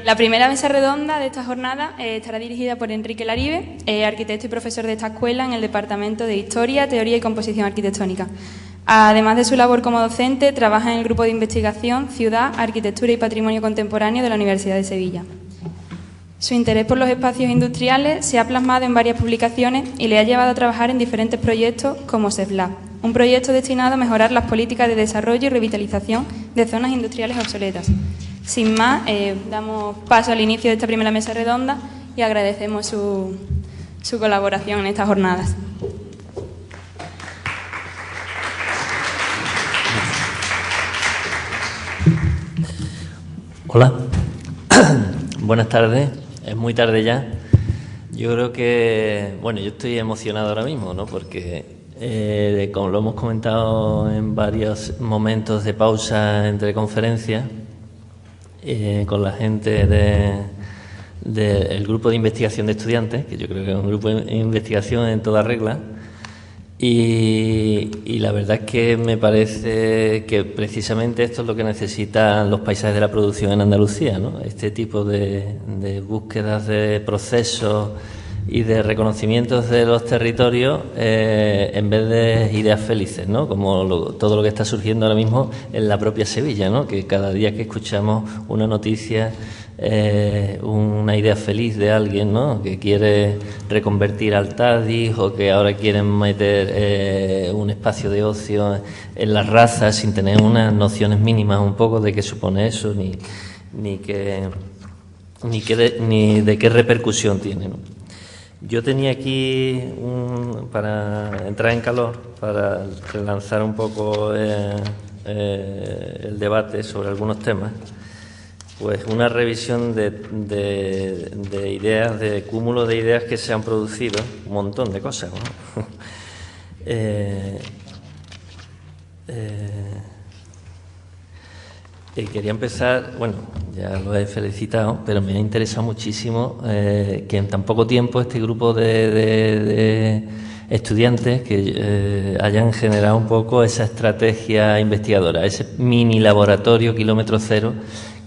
La primera mesa redonda de esta jornada estará dirigida por Enrique Laribe, arquitecto y profesor de esta escuela en el Departamento de Historia, Teoría y Composición Arquitectónica. Además de su labor como docente, trabaja en el grupo de investigación Ciudad, Arquitectura y Patrimonio Contemporáneo de la Universidad de Sevilla. Su interés por los espacios industriales se ha plasmado en varias publicaciones y le ha llevado a trabajar en diferentes proyectos como SEFLAB, un proyecto destinado a mejorar las políticas de desarrollo y revitalización de zonas industriales obsoletas. Sin más, damos paso al inicio de esta primera mesa redonda y agradecemos su colaboración en estas jornadas. Hola, buenas tardes, es muy tarde ya. Yo creo que, bueno, yo estoy emocionado ahora mismo, ¿no? Porque, como lo hemos comentado en varios momentos de pausa entre conferencias, con la gente del grupo de investigación de estudiantes, que yo creo que es un grupo de investigación en toda regla, y la verdad es que me parece que precisamente esto es lo que necesitan los paisajes de la producción en Andalucía, ¿no? Este tipo de búsquedas de procesos y de reconocimientos de los territorios en vez de ideas felices, ¿no? Como todo lo que está surgiendo ahora mismo en la propia Sevilla, ¿no? Que cada día que escuchamos una noticia, una idea feliz de alguien, ¿no? Que quiere reconvertir al TADIS o que ahora quieren meter un espacio de ocio en las razas sin tener unas nociones mínimas un poco de qué supone eso ni de qué repercusión tiene, ¿no? Yo tenía aquí, para entrar en calor, para lanzar un poco el debate sobre algunos temas, pues una revisión de ideas, de cúmulo de ideas que se han producido, un montón de cosas, ¿no? Quería empezar, bueno, ya lo he felicitado, pero me ha interesado muchísimo que en tan poco tiempo este grupo de estudiantes que hayan generado un poco esa estrategia investigadora, ese mini laboratorio kilómetro cero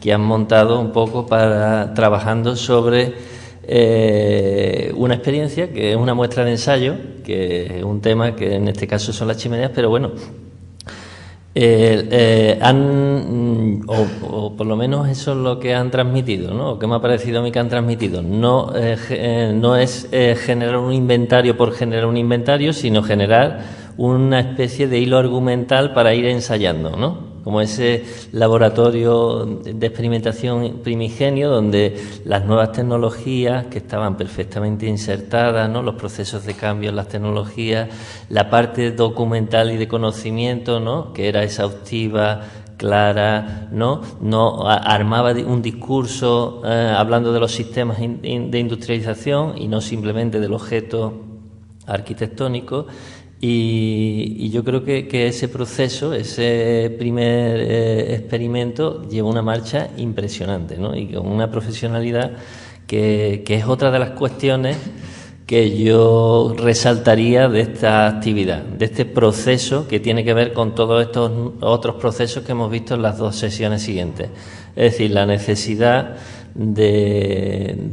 que han montado un poco trabajando sobre una experiencia que es una muestra de ensayo, que es un tema que en este caso son las chimeneas, pero bueno, o por lo menos eso es lo que han transmitido, ¿no? O que me ha parecido a mí que han transmitido. No es generar un inventario por generar un inventario, sino generar una especie de hilo argumental para ir ensayando, ¿no? Como ese laboratorio de experimentación primigenio donde las nuevas tecnologías que estaban perfectamente insertadas, ¿no? Los procesos de cambio en las tecnologías, la parte documental y de conocimiento, ¿no? Que era exhaustiva, clara, ¿no? Armaba un discurso hablando de los sistemas de industrialización y no simplemente del objeto arquitectónico. Y yo creo que ese proceso, ese primer experimento lleva una marcha impresionante, ¿no? Y con una profesionalidad que es otra de las cuestiones que yo resaltaría de esta actividad, de este proceso que tiene que ver con todos estos otros procesos que hemos visto en las dos sesiones siguientes. Es decir, la necesidad de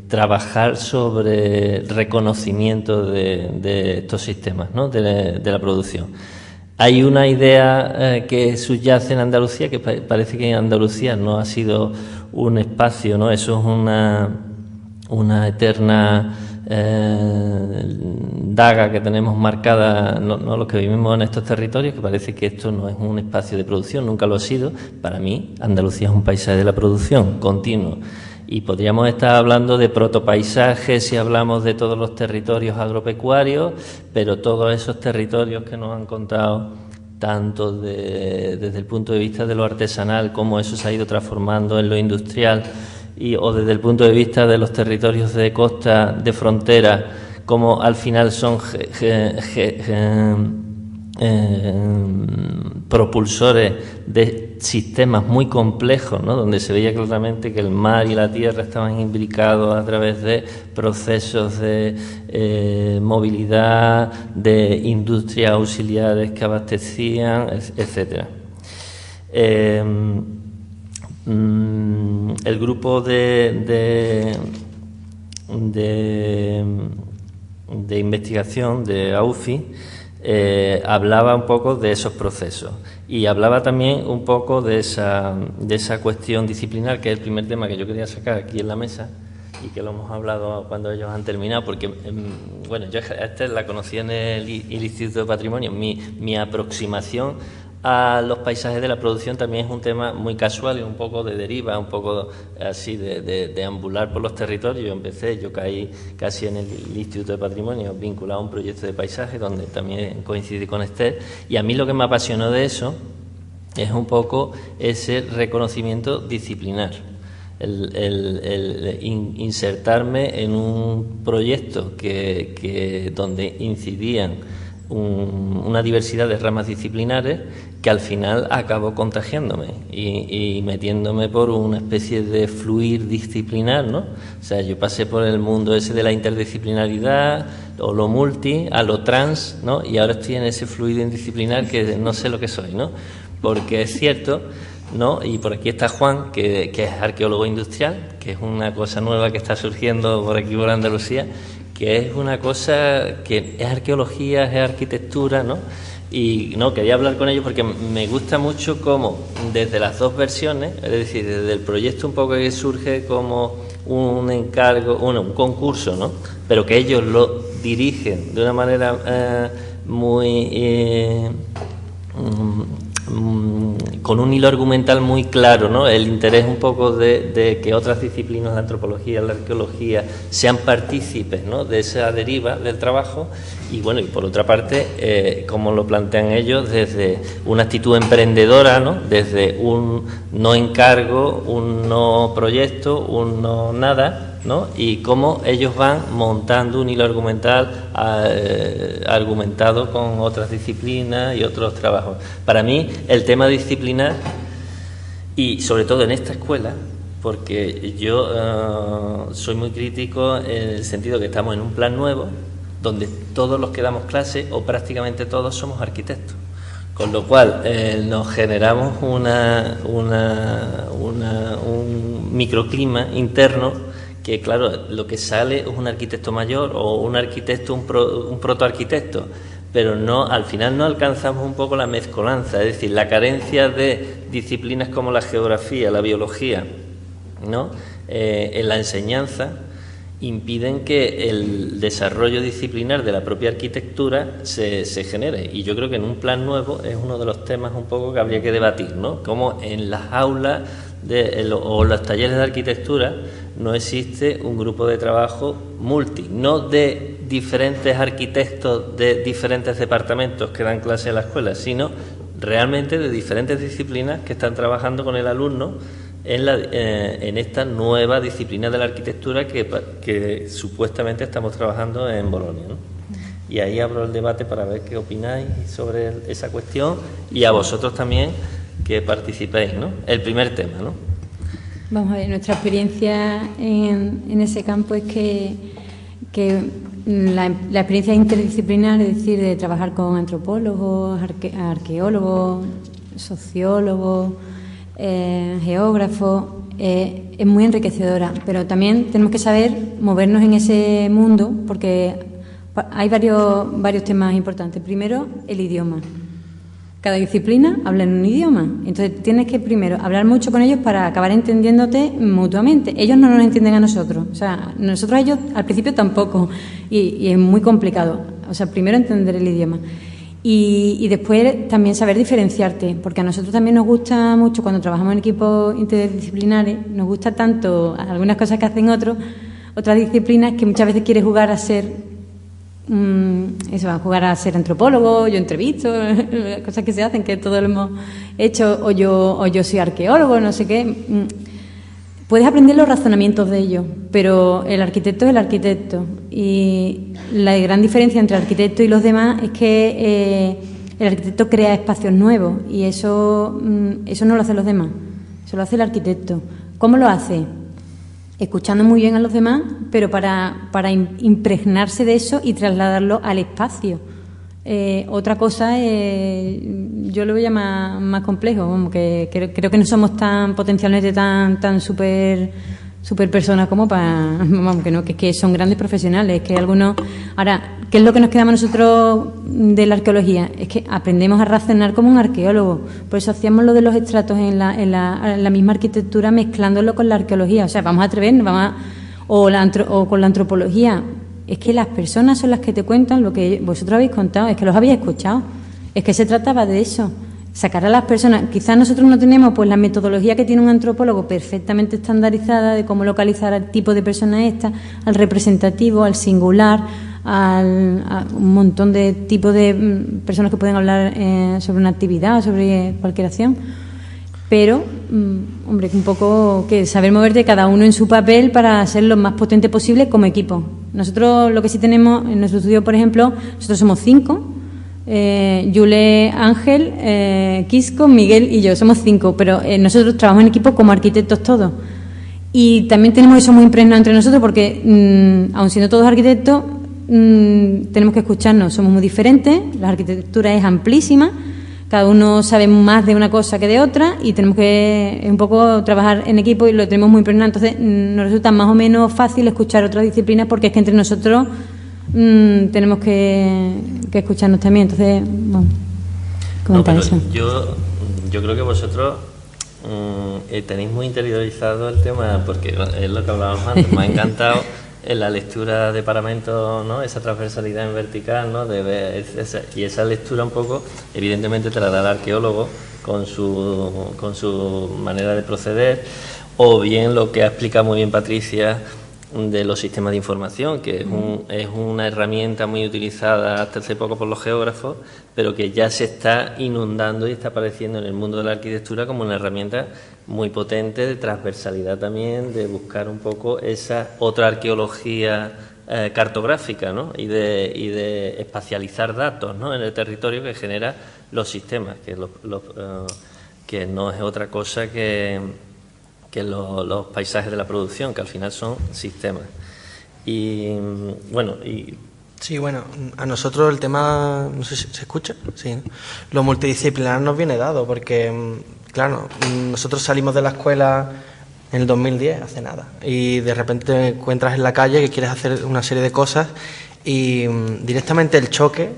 trabajar sobre reconocimiento de estos sistemas, ¿no? de la producción. Hay una idea que subyace en Andalucía, que parece que en Andalucía no ha sido un espacio, ¿no? Eso es una eterna daga que tenemos marcada, no los que vivimos en estos territorios, que parece que esto no es un espacio de producción, nunca lo ha sido. Para mí, Andalucía es un paisaje de la producción continuo. Y podríamos estar hablando de protopaisajes si hablamos de todos los territorios agropecuarios, pero todos esos territorios que nos han contado, tanto desde el punto de vista de lo artesanal, cómo eso se ha ido transformando en lo industrial, o desde el punto de vista de los territorios de costa, de frontera, como al final son propulsores de sistemas muy complejos, ¿no? Donde se veía claramente que el mar y la tierra estaban imbricados a través de procesos de movilidad, de industrias auxiliares que abastecían, etcétera. el grupo de investigación de AUFI hablaba un poco de esos procesos y hablaba también un poco de esa cuestión disciplinar, que es el primer tema que yo quería sacar aquí en la mesa y que lo hemos hablado cuando ellos han terminado, porque bueno, yo a Esther la conocí en el Instituto de Patrimonio. Mi aproximación a los paisajes de la producción también es un tema muy casual y un poco de deriva, un poco así de ambular por los territorios. Yo caí casi en el Instituto de Patrimonio vinculado a un proyecto de paisaje donde también coincidí con Esther, y a mí lo que me apasionó de eso es un poco ese reconocimiento disciplinar, el insertarme en un proyecto donde incidían una diversidad de ramas disciplinares que al final acabó contagiándome y metiéndome por una especie de fluir disciplinar, ¿no? O sea, yo pasé por el mundo ese de la interdisciplinaridad o lo multi a lo trans, ¿no? Y ahora estoy en ese fluido indisciplinar que no sé lo que soy, ¿no? Porque es cierto, ¿no? Y por aquí está Juan, que es arqueólogo industrial, que es una cosa nueva que está surgiendo por aquí por Andalucía, que es una cosa que es arqueología, es arquitectura, ¿no? Y no, quería hablar con ellos porque me gusta mucho cómo desde las dos versiones, es decir, desde el proyecto un poco que surge como un encargo, un concurso, ¿no? Pero que ellos lo dirigen de una manera muy con un hilo argumental muy claro, ¿no? El interés un poco de que otras disciplinas, la antropología, la arqueología, sean partícipes, ¿no? De esa deriva del trabajo. Y bueno, y por otra parte, como lo plantean ellos, desde una actitud emprendedora, ¿no? Desde un no encargo, un no proyecto, un no nada, ¿no? Y cómo ellos van montando un hilo argumental argumentado con otras disciplinas y otros trabajos. Para mí, el tema disciplinar, y sobre todo en esta escuela, porque yo soy muy crítico en el sentido que estamos en un plan nuevo, donde todos los que damos clase, o prácticamente todos, somos arquitectos. Con lo cual nos generamos un microclima interno que, claro, lo que sale es un arquitecto mayor o un arquitecto, un protoarquitecto, pero no, al final no alcanzamos un poco la mezcolanza, es decir, la carencia de disciplinas como la geografía, la biología, ¿no? En la enseñanza impiden que el desarrollo disciplinar de la propia arquitectura se genere. Y yo creo que en un plan nuevo es uno de los temas un poco que habría que debatir, ¿no? Cómo en las aulas o los talleres de arquitectura no existe un grupo de trabajo multi, no de diferentes arquitectos de diferentes departamentos que dan clase en la escuela, sino realmente de diferentes disciplinas que están trabajando con el alumno en esta nueva disciplina de la arquitectura que supuestamente estamos trabajando en Bolonia, ¿no? Y ahí abro el debate para ver qué opináis sobre esa cuestión y a vosotros también que participéis, ¿no? El primer tema, ¿no? Vamos a ver, nuestra experiencia en ese campo es que la experiencia interdisciplinar, es decir, de trabajar con antropólogos, arqueólogos, sociólogos, geógrafos, es muy enriquecedora, pero también tenemos que saber movernos en ese mundo porque hay varios temas importantes. Primero, el idioma. Cada disciplina habla en un idioma, entonces tienes que primero hablar mucho con ellos para acabar entendiéndote mutuamente. Ellos no nos entienden a nosotros, o sea, nosotros a ellos al principio tampoco, y es muy complicado. O sea, primero entender el idioma. Y después también saber diferenciarte, porque a nosotros también nos gusta mucho cuando trabajamos en equipos interdisciplinares, nos gusta tanto algunas cosas que hacen otras disciplinas que muchas veces quieres jugar a ser jugar a ser antropólogo, yo entrevisto, cosas que se hacen, que todos lo hemos hecho, o yo soy arqueólogo, no sé qué. Puedes aprender los razonamientos de ellos, pero el arquitecto es el arquitecto. Y la gran diferencia entre el arquitecto y los demás es que el arquitecto crea espacios nuevos y eso no lo hacen los demás, eso lo hace el arquitecto. ¿Cómo lo hace? Escuchando muy bien a los demás, pero para impregnarse de eso y trasladarlo al espacio. Otra cosa, yo lo veo más complejo, como que creo que no somos tan potencialmente tan súper personas como para, vamos, que son grandes profesionales, que algunos. Ahora, ¿qué es lo que nos quedamos nosotros de la arqueología? Es que aprendemos a razonar como un arqueólogo, por eso hacíamos lo de los estratos en la misma arquitectura, mezclándolo con la arqueología. O sea, vamos a atrevernos, o con la antropología. Es que las personas son las que te cuentan lo que vosotros habéis contado, es que los habéis escuchado. Es que se trataba de eso, sacar a las personas. Quizás nosotros no tenemos pues la metodología que tiene un antropólogo perfectamente estandarizada de cómo localizar al tipo de persona esta, al representativo, al singular, a un montón de tipos de personas que pueden hablar sobre una actividad, sobre cualquier acción. Pero, hombre, un poco que saber moverte cada uno en su papel para ser lo más potente posible como equipo. Nosotros lo que sí tenemos en nuestro estudio, por ejemplo, nosotros somos 5, Yule, Ángel, Quisco, Miguel y yo, somos 5, pero nosotros trabajamos en equipo como arquitectos todos. Y también tenemos eso muy impregnado entre nosotros porque, aun siendo todos arquitectos, tenemos que escucharnos, somos muy diferentes, la arquitectura es amplísima. Cada uno sabe más de una cosa que de otra y tenemos que un poco trabajar en equipo y lo tenemos muy impregnado. Entonces nos resulta más o menos fácil escuchar otras disciplinas porque es que entre nosotros tenemos que escucharnos también. Entonces, bueno, comentar eso. Yo creo que vosotros tenéis muy interiorizado el tema, porque es lo que hablábamos antes. Me ha encantado en la lectura de paramento, ¿no? Esa transversalidad en vertical, ¿no? De ver y esa lectura un poco, evidentemente te la da el arqueólogo con su manera de proceder, o bien lo que ha explicado muy bien Patricia de los sistemas de información, que es una herramienta muy utilizada hasta hace poco por los geógrafos, pero que ya se está inundando y está apareciendo en el mundo de la arquitectura como una herramienta muy potente de transversalidad también, de buscar un poco esa otra arqueología cartográfica, ¿no? y de espacializar datos, ¿no? En el territorio que genera los sistemas, que no es otra cosa que los paisajes de la producción, que al final son sistemas. Y bueno, Sí, bueno, a nosotros el tema, no sé si se escucha, sí, ¿no? Lo multidisciplinar nos viene dado porque, claro, nosotros salimos de la escuela en el 2010, hace nada, y de repente te encuentras en la calle que quieres hacer una serie de cosas y directamente el choque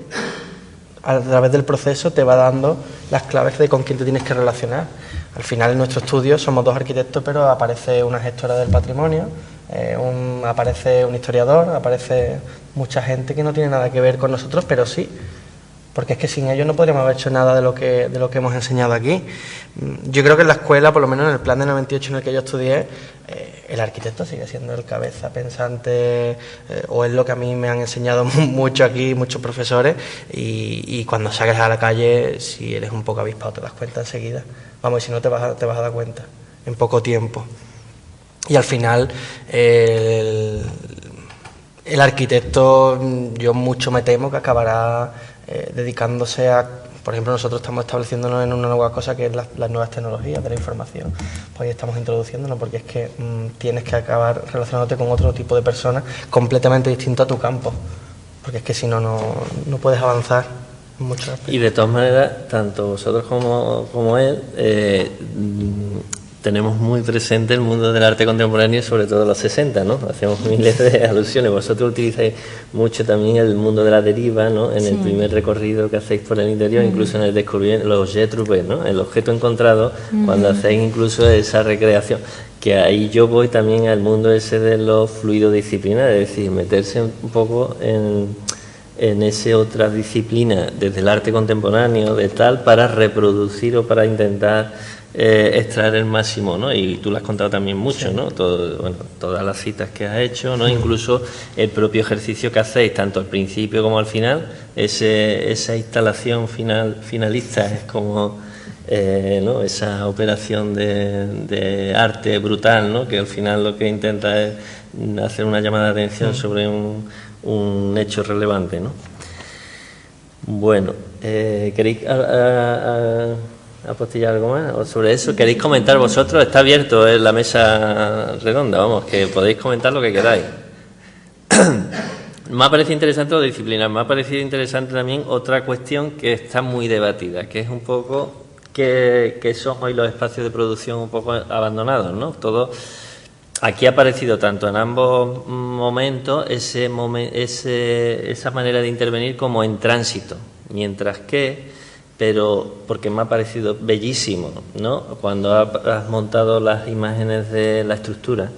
a través del proceso te va dando las claves de con quién te tienes que relacionar. Al final en nuestro estudio somos 2 arquitectos, pero aparece una gestora del patrimonio, aparece un historiador, aparece mucha gente que no tiene nada que ver con nosotros, pero sí, porque es que sin ellos no podríamos haber hecho nada de lo que hemos enseñado aquí. Yo creo que en la escuela, por lo menos en el plan de 98 en el que yo estudié, el arquitecto sigue siendo el cabeza pensante, o es lo que a mí me han enseñado mucho aquí, muchos profesores, y cuando sales a la calle, si eres un poco avispado te das cuenta enseguida. Vamos, y si no te vas a dar cuenta en poco tiempo. Y al final el arquitecto, yo mucho me temo que acabará dedicándose a, por ejemplo, nosotros estamos estableciéndonos en una nueva cosa que es las nuevas tecnologías de la información. Pues ahí estamos introduciéndonos porque es que tienes que acabar relacionándote con otro tipo de personas completamente distinto a tu campo, porque es que si no puedes avanzar en muchos aspectos. Y de todas maneras, tanto vosotros como él tenemos muy presente el mundo del arte contemporáneo, sobre todo los 60, ¿no? Hacemos miles de alusiones. Vosotros utilizáis mucho también el mundo de la deriva, ¿no? En el primer recorrido que hacéis por el interior, incluso en el descubrimiento, los objets trouvés, ¿no? El objeto encontrado, cuando hacéis incluso esa recreación. Que ahí yo voy también al mundo ese de los fluidodisciplinares, es decir, meterse un poco en esa otra disciplina desde el arte contemporáneo, de tal, para reproducir o para intentar extraer el máximo, ¿no? Y tú lo has contado también mucho, ¿no? Todas las citas que has hecho, ¿no? Incluso el propio ejercicio que hacéis, tanto al principio como al final, esa instalación finalista es como ¿no? Esa operación de arte brutal, ¿no? Que al final lo que intenta es hacer una llamada de atención sobre un hecho relevante, ¿no? Bueno, ¿queréis apostillar algo más o sobre eso? ¿Queréis comentar vosotros? Está abierto la mesa redonda, vamos, que podéis comentar lo que queráis. Me ha parecido interesante lo disciplinar, me ha parecido interesante también otra cuestión que está muy debatida, que es un poco que son hoy los espacios de producción un poco abandonados, ¿no? Todo aquí ha aparecido tanto en ambos momentos esa manera de intervenir como en tránsito, mientras que, pero porque me ha parecido bellísimo, ¿no? Cuando has montado las imágenes de la estructura,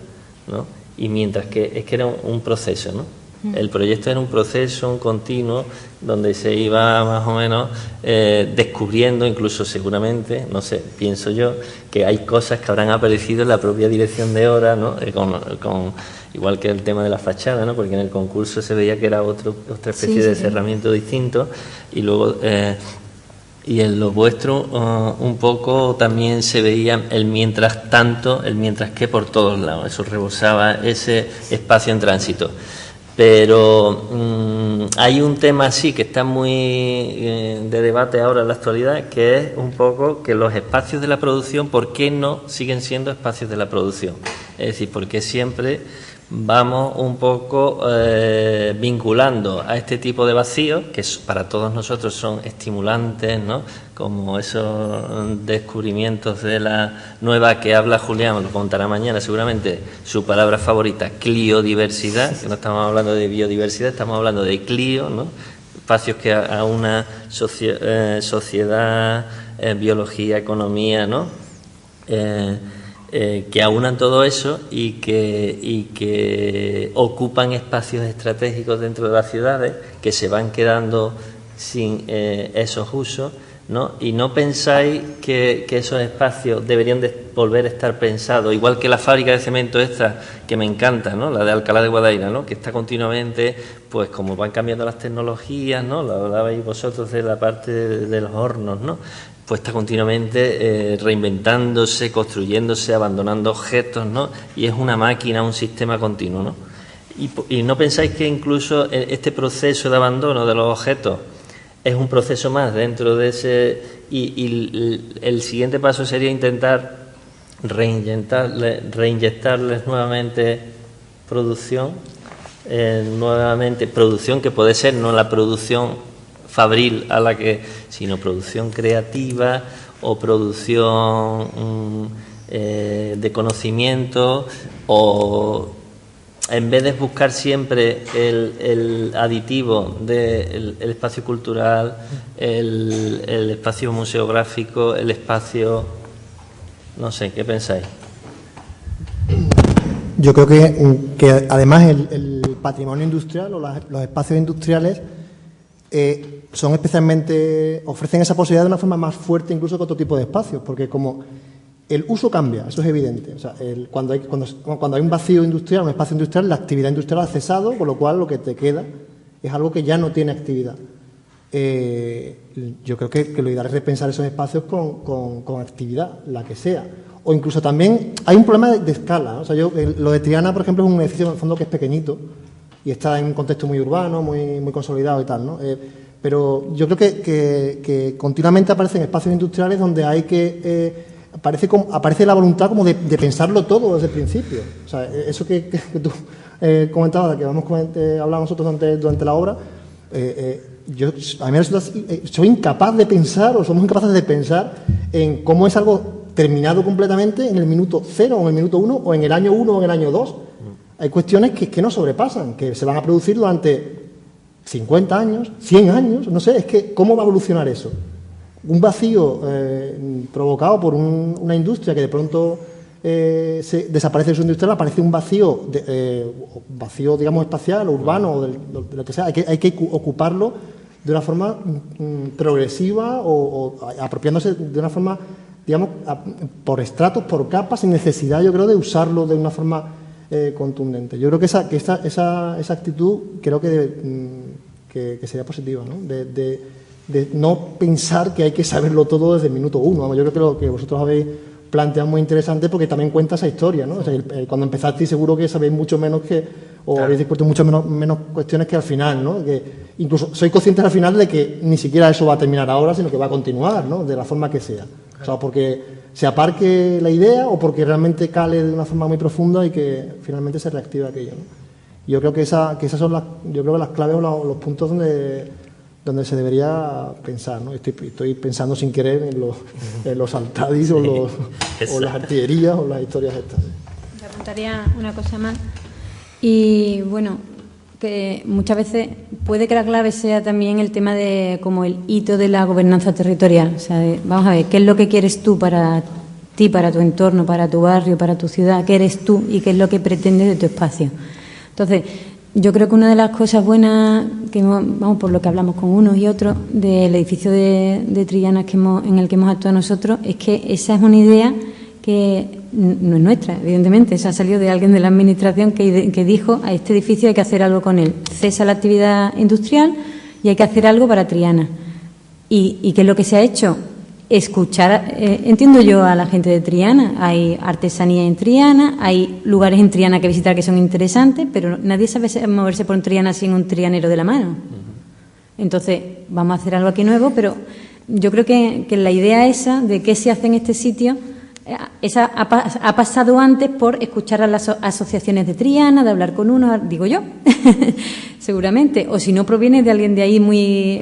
¿no? Y mientras que es que era un proceso, ¿no? El proyecto era un proceso, un continuo, donde se iba más o menos descubriendo, incluso seguramente, no sé, pienso yo, que hay cosas que habrán aparecido en la propia dirección de obra, ¿no? Igual que el tema de la fachada, ¿no? Porque en el concurso se veía que era otra especie de cerramiento distinto, y luego y en lo vuestro un poco también se veía el mientras tanto, el mientras que por todos lados, eso rebosaba ese espacio en tránsito. Pero hay un tema así que está muy de debate ahora en la actualidad, que es un poco que los espacios de la producción, ¿por qué no siguen siendo espacios de la producción? Es decir, ¿por qué siempre vamos un poco vinculando a este tipo de vacíos, que para todos nosotros son estimulantes, ¿no? Como esos descubrimientos de la nueva que habla Julián, lo contará mañana seguramente, su palabra favorita, cliodiversidad, que no estamos hablando de biodiversidad, estamos hablando de clio, ¿no? Espacios que a una sociedad, biología, economía, ¿no? Que aunan todo eso y que ocupan espacios estratégicos dentro de las ciudades, que se van quedando sin esos usos, ¿no? Y no pensáis que esos espacios deberían de volver a estar pensados, igual que la fábrica de cemento esta, que me encanta, ¿no? La de Alcalá de Guadaira, ¿no? Que está continuamente, pues como van cambiando las tecnologías, ¿no? Lo hablabais vosotros de la parte de los hornos, ¿no? Pues está continuamente reinventándose, construyéndose, abandonando objetos, ¿no? Y es una máquina, un sistema continuo, ¿no? Y no pensáis que incluso este proceso de abandono de los objetos es un proceso más dentro de ese, y el siguiente paso sería intentar reinyectarles nuevamente producción, que puede ser no la producción fabril a la que, sino producción creativa o producción de conocimiento, o en vez de buscar siempre el aditivo del espacio cultural, el espacio museográfico, el espacio, no sé, ¿qué pensáis? Yo creo que además el patrimonio industrial o los espacios industriales son especialmente, ofrecen esa posibilidad de una forma más fuerte incluso que otro tipo de espacios, porque como el uso cambia, eso es evidente. O sea, cuando hay un vacío industrial, un espacio industrial, la actividad industrial ha cesado, con lo cual lo que te queda es algo que ya no tiene actividad. Yo creo que lo ideal es repensar esos espacios con actividad, la que sea. O incluso también hay un problema de escala, ¿no? O sea, lo de Triana, por ejemplo, es un edificio en el fondo que es pequeñito y está en un contexto muy urbano, muy consolidado y tal, ¿no? Pero yo creo que continuamente aparecen espacios industriales donde hay que aparece la voluntad como de pensarlo todo desde el principio. O sea, eso que tú comentabas, que hablamos nosotros durante la obra, a mí me resulta, soy incapaz de pensar, o somos incapaces de pensar en cómo es algo terminado completamente en el minuto 0 o en el minuto 1 o en el año 1 o en el año 2. Hay cuestiones que nos sobrepasan, que se van a producir durante 50 años, 100 años, no sé, es que ¿cómo va a evolucionar eso? Un vacío provocado por una industria que de pronto desaparece de su industrial, aparece un vacío, vacío digamos espacial o urbano o de lo que sea, hay que ocuparlo de una forma progresiva o apropiándose de una forma, digamos, por estratos, por capas, sin necesidad, yo creo, de usarlo de una forma contundente. Yo creo que esa actitud creo que sería positiva, ¿no? De no pensar que hay que saberlo todo desde el minuto 1. Yo creo que lo que vosotros habéis planteado es muy interesante porque también cuenta esa historia, ¿no? O sea, cuando empezasteis seguro que sabéis mucho menos habéis descubierto mucho menos cuestiones que al final, ¿no? Que incluso sois conscientes al final de que ni siquiera eso va a terminar ahora, sino que va a continuar, ¿no? De la forma que sea. O sea, porque se aparque la idea o porque realmente cale de una forma muy profunda y que finalmente se reactive aquello, ¿no? Yo creo que esas son las claves o los puntos donde se debería pensar, ¿no? Estoy pensando sin querer en los Altadis o las artillerías o las historias estas. Te apuntaría una cosa más. Y bueno, que muchas veces puede que la clave sea también el tema de como el hito de la gobernanza territorial. O sea, vamos a ver, ¿qué es lo que quieres tú para ti, para tu entorno, para tu barrio, para tu ciudad? ¿Qué eres tú y qué es lo que pretendes de tu espacio? Entonces, yo creo que una de las cosas buenas, vamos por lo que hablamos con unos y otros, del edificio de Triana en el que hemos actuado nosotros, es que esa es una idea que no es nuestra, evidentemente, esa ha salido de alguien de la Administración que dijo: a este edificio hay que hacer algo con él, cesa la actividad industrial y hay que hacer algo para Triana. ¿Y qué es lo que se ha hecho? Escuchar, entiendo yo a la gente de Triana, hay artesanía en Triana, hay lugares en Triana que visitar que son interesantes, pero nadie sabe moverse por Triana sin un trianero de la mano. Entonces, vamos a hacer algo aquí nuevo, pero yo creo que la idea esa de qué se hace en este sitio, esa ha pasado antes por escuchar a las asociaciones de Triana, de hablar con uno, digo yo, seguramente, o si no proviene de alguien de ahí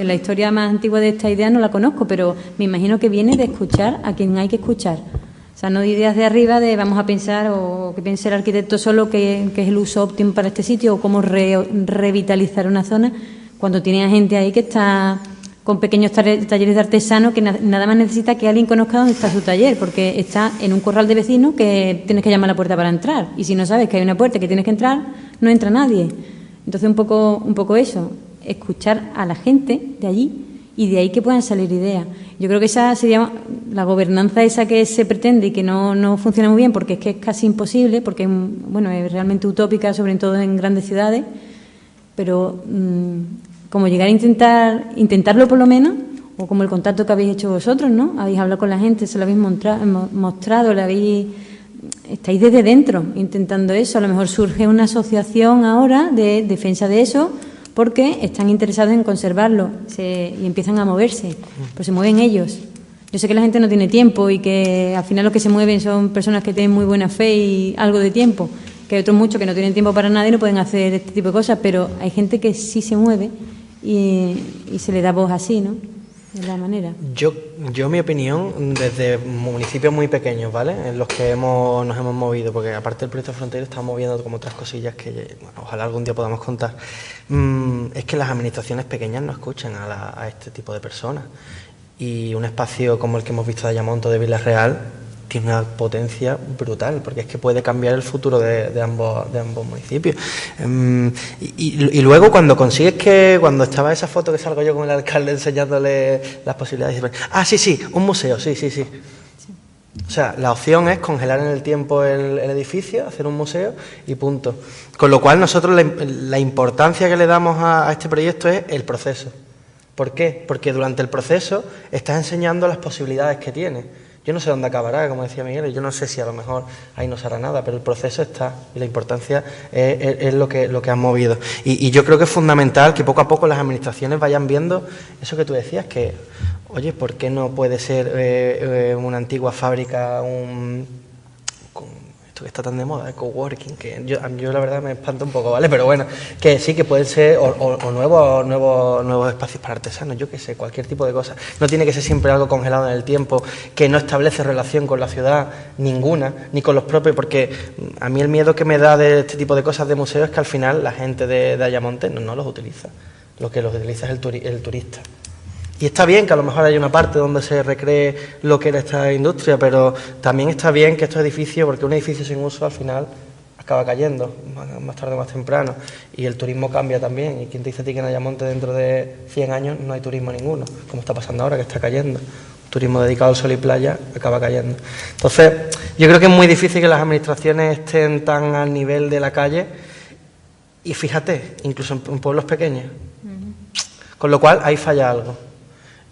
la historia más antigua de esta idea no la conozco, pero me imagino que viene de escuchar a quien hay que escuchar. O sea, no de ideas de arriba de vamos a pensar o que piense el arquitecto solo que es el uso óptimo para este sitio o cómo revitalizar una zona, cuando tiene a gente ahí que está con pequeños talleres de artesano que nada más necesita que alguien conozca dónde está su taller, porque está en un corral de vecinos que tienes que llamar a la puerta para entrar, y si no sabes que hay una puerta que tienes que entrar, no entra nadie. Entonces un poco eso, escuchar a la gente de allí y de ahí que puedan salir ideas. Yo creo que esa sería la gobernanza esa que se pretende y que no funciona muy bien, porque es que es casi imposible, porque es realmente utópica, sobre todo en grandes ciudades, pero como llegar a intentarlo por lo menos, o como el contacto que habéis hecho vosotros, ¿no? Habéis hablado con la gente, se lo habéis mostrado, estáis desde dentro intentando eso. A lo mejor surge una asociación ahora de defensa de eso porque están interesados en conservarlo y empiezan a moverse, pero se mueven ellos. Yo sé que la gente no tiene tiempo y que al final los que se mueven son personas que tienen muy buena fe y algo de tiempo, que hay otros muchos que no tienen tiempo para nada y no pueden hacer este tipo de cosas, pero hay gente que sí se mueve y se le da voz así, ¿no? De la manera. Yo mi opinión, desde municipios muy pequeños, ¿vale?, en los que nos hemos movido, porque aparte del proyecto Frontera estamos moviendo como otras cosillas que, bueno, ojalá algún día podamos contar, es que las administraciones pequeñas no escuchan a este tipo de personas, y un espacio como el que hemos visto de Ayamonte, de Villarreal, tiene una potencia brutal, porque es que puede cambiar el futuro de ambos municipios. Y luego cuando consigues cuando estaba esa foto que salgo yo con el alcalde enseñándole las posibilidades, sí, un museo, sí. O sea, la opción es congelar en el tiempo el edificio, hacer un museo y punto. Con lo cual nosotros la importancia que le damos a este proyecto es el proceso. ¿Por qué? Porque durante el proceso estás enseñando las posibilidades que tiene. Yo no sé dónde acabará, como decía Miguel, y yo no sé si a lo mejor ahí no se hará nada, pero el proceso está y la importancia es lo que han movido. Y yo creo que es fundamental que poco a poco las administraciones vayan viendo eso que tú decías, que, oye, ¿por qué no puede ser una antigua fábrica, esto que está tan de moda, el coworking, que yo la verdad me espanta un poco, ¿vale? Pero bueno, que sí que pueden ser o nuevos espacios para artesanos, yo qué sé, cualquier tipo de cosa. No tiene que ser siempre algo congelado en el tiempo, que no establece relación con la ciudad ninguna, ni con los propios, porque a mí el miedo que me da de este tipo de cosas de museo es que al final la gente de Ayamonte no los utiliza. Lo que los utiliza es el turista. Y está bien que a lo mejor haya una parte donde se recree lo que era esta industria, pero también está bien que estos edificios, porque un edificio sin uso al final acaba cayendo, más tarde o más temprano, y el turismo cambia también, y quien te dice a ti que en Ayamonte dentro de 100 años no hay turismo ninguno, como está pasando ahora, que está cayendo. Turismo dedicado al sol y playa acaba cayendo. Entonces, yo creo que es muy difícil que las administraciones estén tan al nivel de la calle, y fíjate, incluso en pueblos pequeños. Con lo cual, ahí falla algo.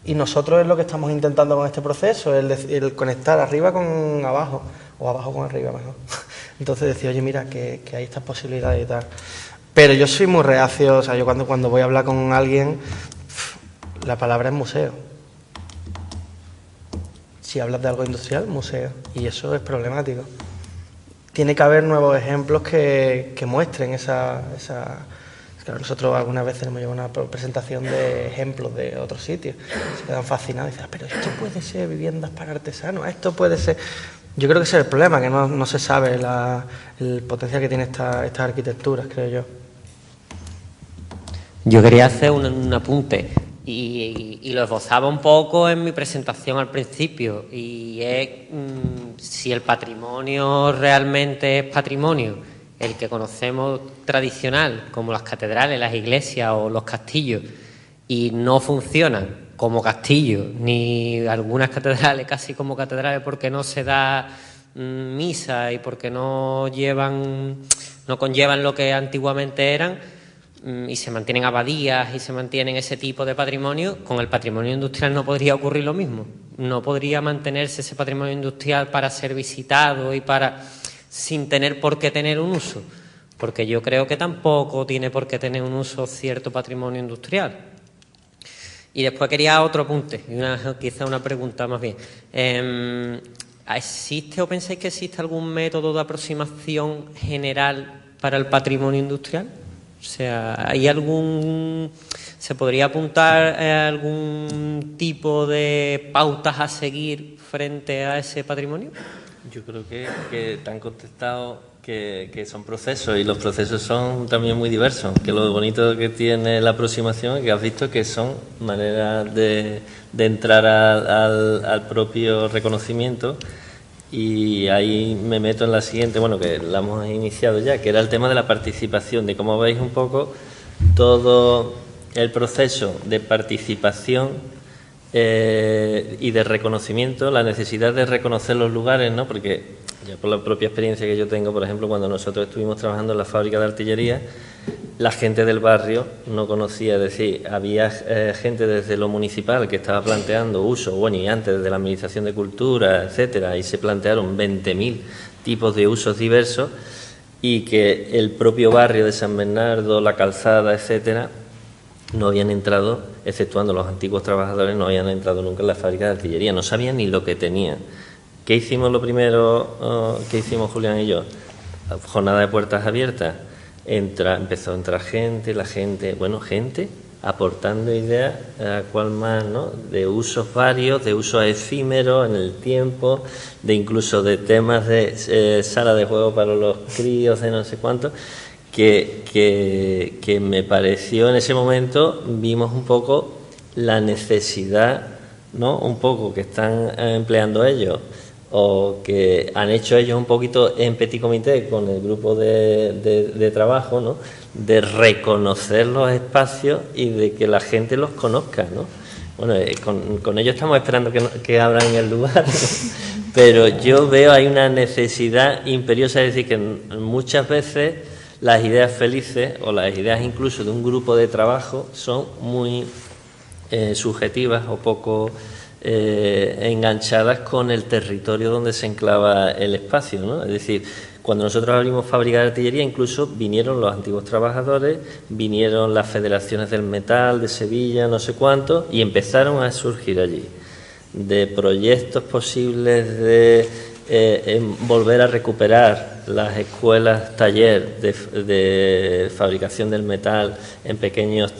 Y nosotros es lo que estamos intentando con este proceso, el conectar arriba con abajo, o abajo con arriba mejor. Entonces decir, oye, mira, que hay estas posibilidades y tal. Pero yo soy muy reacio, o sea, yo cuando voy a hablar con alguien, la palabra es museo. Si hablas de algo industrial, museo. Y eso es problemático. tiene que haber nuevos ejemplos que muestren esa. Claro, nosotros algunas veces hemos llevado una presentación de ejemplos de otros sitios, se quedan fascinados y dicen, pero esto puede ser viviendas para artesanos, esto puede ser... Yo creo que ese es el problema, que no se sabe el potencial que tiene estas arquitecturas, creo yo. Yo quería hacer un apunte y lo esbozaba un poco en mi presentación al principio, y es si el patrimonio realmente es patrimonio, el que conocemos tradicional, como las catedrales, las iglesias o los castillos, y no funcionan como castillos, ni algunas catedrales casi como catedrales porque no se da misa y porque no conllevan lo que antiguamente eran, y se mantienen abadías y se mantienen ese tipo de patrimonio. Con el patrimonio industrial no podría ocurrir lo mismo. No podría mantenerse ese patrimonio industrial para ser visitado y sin tener por qué tener un uso, porque yo creo que tampoco tiene por qué tener un uso cierto patrimonio industrial. Y después quería otro apunte, quizá una pregunta más bien. ¿Existe o pensáis que existe algún método de aproximación general para el patrimonio industrial? O sea, ¿se podría apuntar a algún tipo de pautas a seguir frente a ese patrimonio? Yo creo que te han contestado que son procesos, y los procesos son también muy diversos, que lo bonito que tiene la aproximación es que has visto que son maneras de entrar al propio reconocimiento. Y ahí me meto en la siguiente, bueno, que la hemos iniciado ya, que era el tema de la participación, de cómo veis un poco todo el proceso de participación y de reconocimiento, la necesidad de reconocer los lugares, ¿no? Porque ya por la propia experiencia que yo tengo, por ejemplo, cuando nosotros estuvimos trabajando en la fábrica de artillería, la gente del barrio no conocía, es decir, había gente desde lo municipal que estaba planteando uso, bueno, y antes desde la Administración de Cultura, etcétera, y se plantearon 20.000 tipos de usos diversos, y que el propio barrio de San Bernardo, la calzada, etcétera, no habían entrado, exceptuando los antiguos trabajadores, no habían entrado nunca en la fábrica de artillería, no sabían ni lo que tenían. ¿Qué hicimos lo primero que hicimos Julián y yo? Jornada de puertas abiertas. Empezó a entrar gente aportando ideas, cual más, ¿no? De usos varios, de usos efímeros en el tiempo, de incluso de temas de sala de juego para los críos, de no sé cuánto, que me pareció en ese momento, vimos un poco la necesidad, ¿no? Un poco que están empleando ellos, o que han hecho ellos un poquito en petit comité con el grupo de trabajo, ¿no? De reconocer los espacios y de que la gente los conozca, ¿no? Bueno, con ellos estamos esperando que abran el lugar, pero yo veo hay una necesidad imperiosa, es decir, que muchas veces las ideas felices o las ideas incluso de un grupo de trabajo son muy subjetivas o poco enganchadas con el territorio donde se enclava el espacio, ¿no? Es decir, cuando nosotros abrimos fábrica de artillería, incluso vinieron los antiguos trabajadores, vinieron las federaciones del metal de Sevilla, no sé cuánto, y empezaron a surgir allí de proyectos posibles de volver a recuperar las escuelas taller de fabricación del metal en pequeñas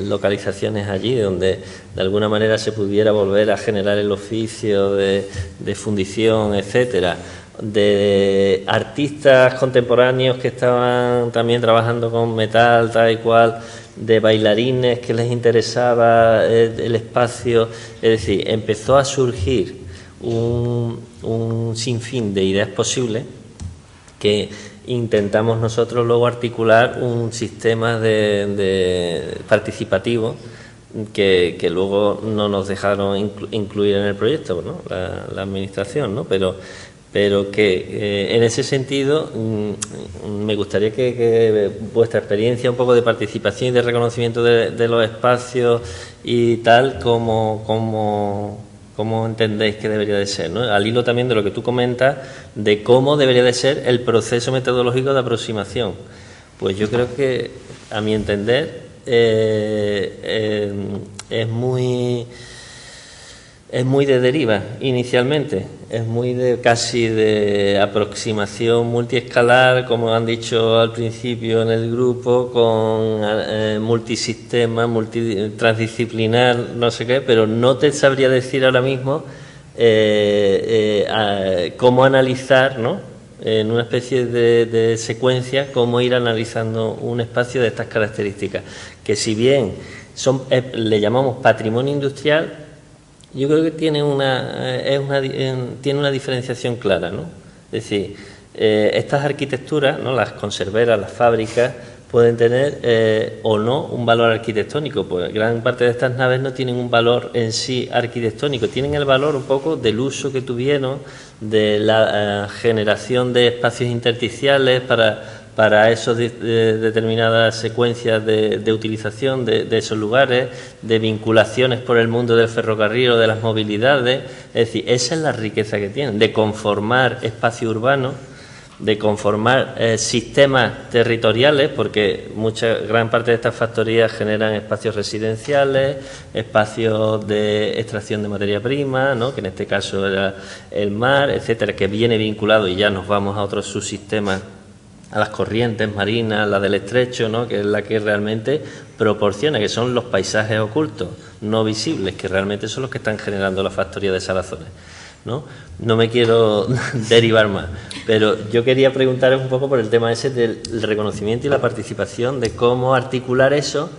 localizaciones allí, donde de alguna manera se pudiera volver a generar el oficio de fundición, etcétera, de artistas contemporáneos que estaban también trabajando con metal, tal y cual, de bailarines que les interesaba el espacio. Es decir, empezó a surgir un sinfín de ideas posibles que intentamos nosotros luego articular un sistema de participativo que luego no nos dejaron incluir en el proyecto, ¿no? La administración, ¿no? Pero que en ese sentido me gustaría que vuestra experiencia un poco de participación y de reconocimiento de los espacios y tal, como entendéis que debería de ser, ¿no? Al hilo también de lo que tú comentas de cómo debería de ser el proceso metodológico de aproximación. Pues yo creo que, a mi entender, es muy es muy de deriva inicialmente, es muy de casi de aproximación multiescalar, como han dicho al principio en el grupo, con multisistema, transdisciplinar, no sé qué, pero no te sabría decir ahora mismo cómo analizar, ¿no?, en una especie de secuencia, cómo ir analizando un espacio de estas características, que si bien le llamamos patrimonio industrial, yo creo que tiene una diferenciación clara, ¿no? Es decir, estas arquitecturas, ¿no?, las conserveras, las fábricas, pueden tener o no un valor arquitectónico, pues gran parte de estas naves no tienen un valor en sí arquitectónico, tienen el valor un poco del uso que tuvieron, de la generación de espacios intersticiales para esas determinadas secuencias de utilización de esos lugares, de vinculaciones por el mundo del ferrocarril o de las movilidades. Es decir, esa es la riqueza que tienen, de conformar espacio urbano, de conformar sistemas territoriales, porque gran parte de estas factorías generan espacios residenciales, espacios de extracción de materia prima, ¿no?, que en este caso era el mar, etcétera, que viene vinculado, y ya nos vamos a otros subsistemas, a las corrientes marinas, la del estrecho, ¿no?, que es la que realmente proporciona, que son los paisajes ocultos, no visibles, que realmente son los que están generando la factoría de salazones, ¿no? No me quiero derivar más, pero yo quería preguntaros un poco por el tema ese del reconocimiento y la participación, de cómo articular eso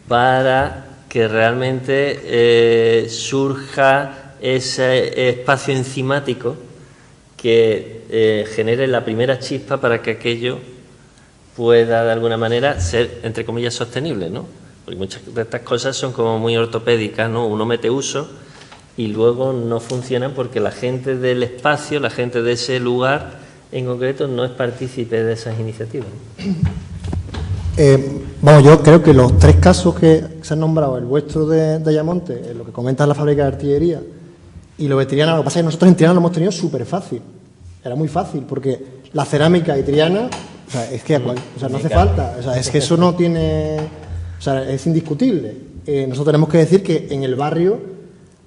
para que realmente surja ese espacio enzimático que genere la primera chispa para que aquello pueda de alguna manera ser, entre comillas, sostenible, ¿no? Porque muchas de estas cosas son como muy ortopédicas, ¿no? Uno mete uso y luego no funcionan porque la gente del espacio, la gente de ese lugar en concreto, no es partícipe de esas iniciativas. Yo creo que los tres casos que se han nombrado, el vuestro de Ayamonte, lo que comentas la fábrica de artillería y lo de Triana, lo que pasa es que nosotros en Triana lo hemos tenido súper fácil. Era muy fácil, porque la cerámica y Triana, o sea, es que no hace falta, o sea, es que eso no tiene, o sea, es indiscutible. Nosotros tenemos que decir que en el barrio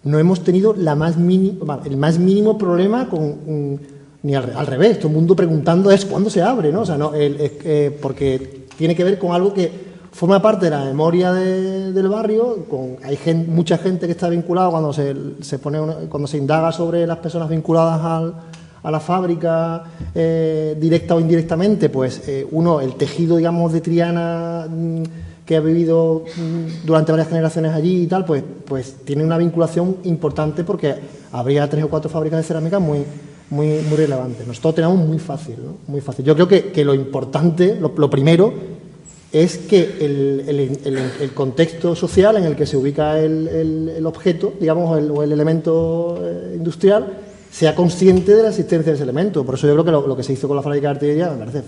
no hemos tenido el más mínimo problema ni al revés, todo el mundo preguntando es cuándo se abre, ¿no? O sea, porque tiene que ver con algo que forma parte de la memoria del barrio. Hay mucha gente que está vinculada cuando cuando se indaga sobre las personas vinculadas a la fábrica, directa o indirectamente, pues el tejido, digamos, de Triana, que ha vivido durante varias generaciones allí y tal, pues tiene una vinculación importante, porque habría 3 o 4 fábricas de cerámica muy relevantes. Nosotros tenemos muy fácil, ¿no? Muy fácil. Yo creo que lo importante, lo primero, es que el contexto social en el que se ubica el objeto, digamos, o el elemento industrial, sea consciente de la existencia de ese elemento. Por eso yo creo que lo que se hizo con la fábrica de artillería me parece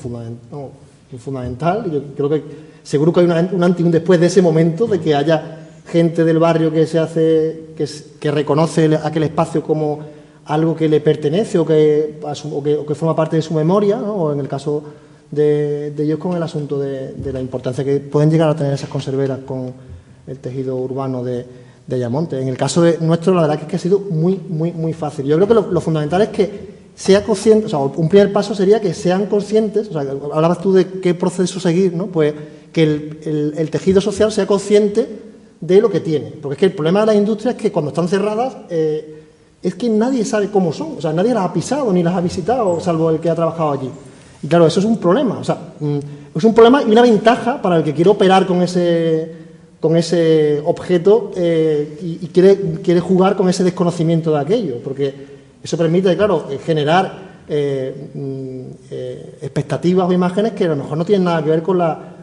fundamental. Yo creo que seguro que hay un antes y un después de ese momento, de que haya gente del barrio que reconoce aquel espacio como algo que le pertenece o que forma parte de su memoria, ¿no? O en el caso de ellos con el asunto de la importancia que pueden llegar a tener esas conserveras con el tejido urbano de Ayamonte. En el caso nuestro, la verdad es que ha sido muy fácil. Yo creo que lo fundamental es que sea consciente, o sea, un primer paso sería que sean conscientes, o sea, hablabas tú de qué proceso seguir, ¿no? Pues que el tejido social sea consciente de lo que tiene. Porque es que el problema de las industrias es que cuando están cerradas, es que nadie sabe cómo son, o sea, nadie las ha pisado ni las ha visitado, salvo el que ha trabajado allí. Y claro, eso es un problema, o sea, es un problema y una ventaja para el que quiere operar con ese objeto y quiere jugar con ese desconocimiento de aquello, porque eso permite, claro, generar expectativas o imágenes que a lo mejor no tienen nada que ver con la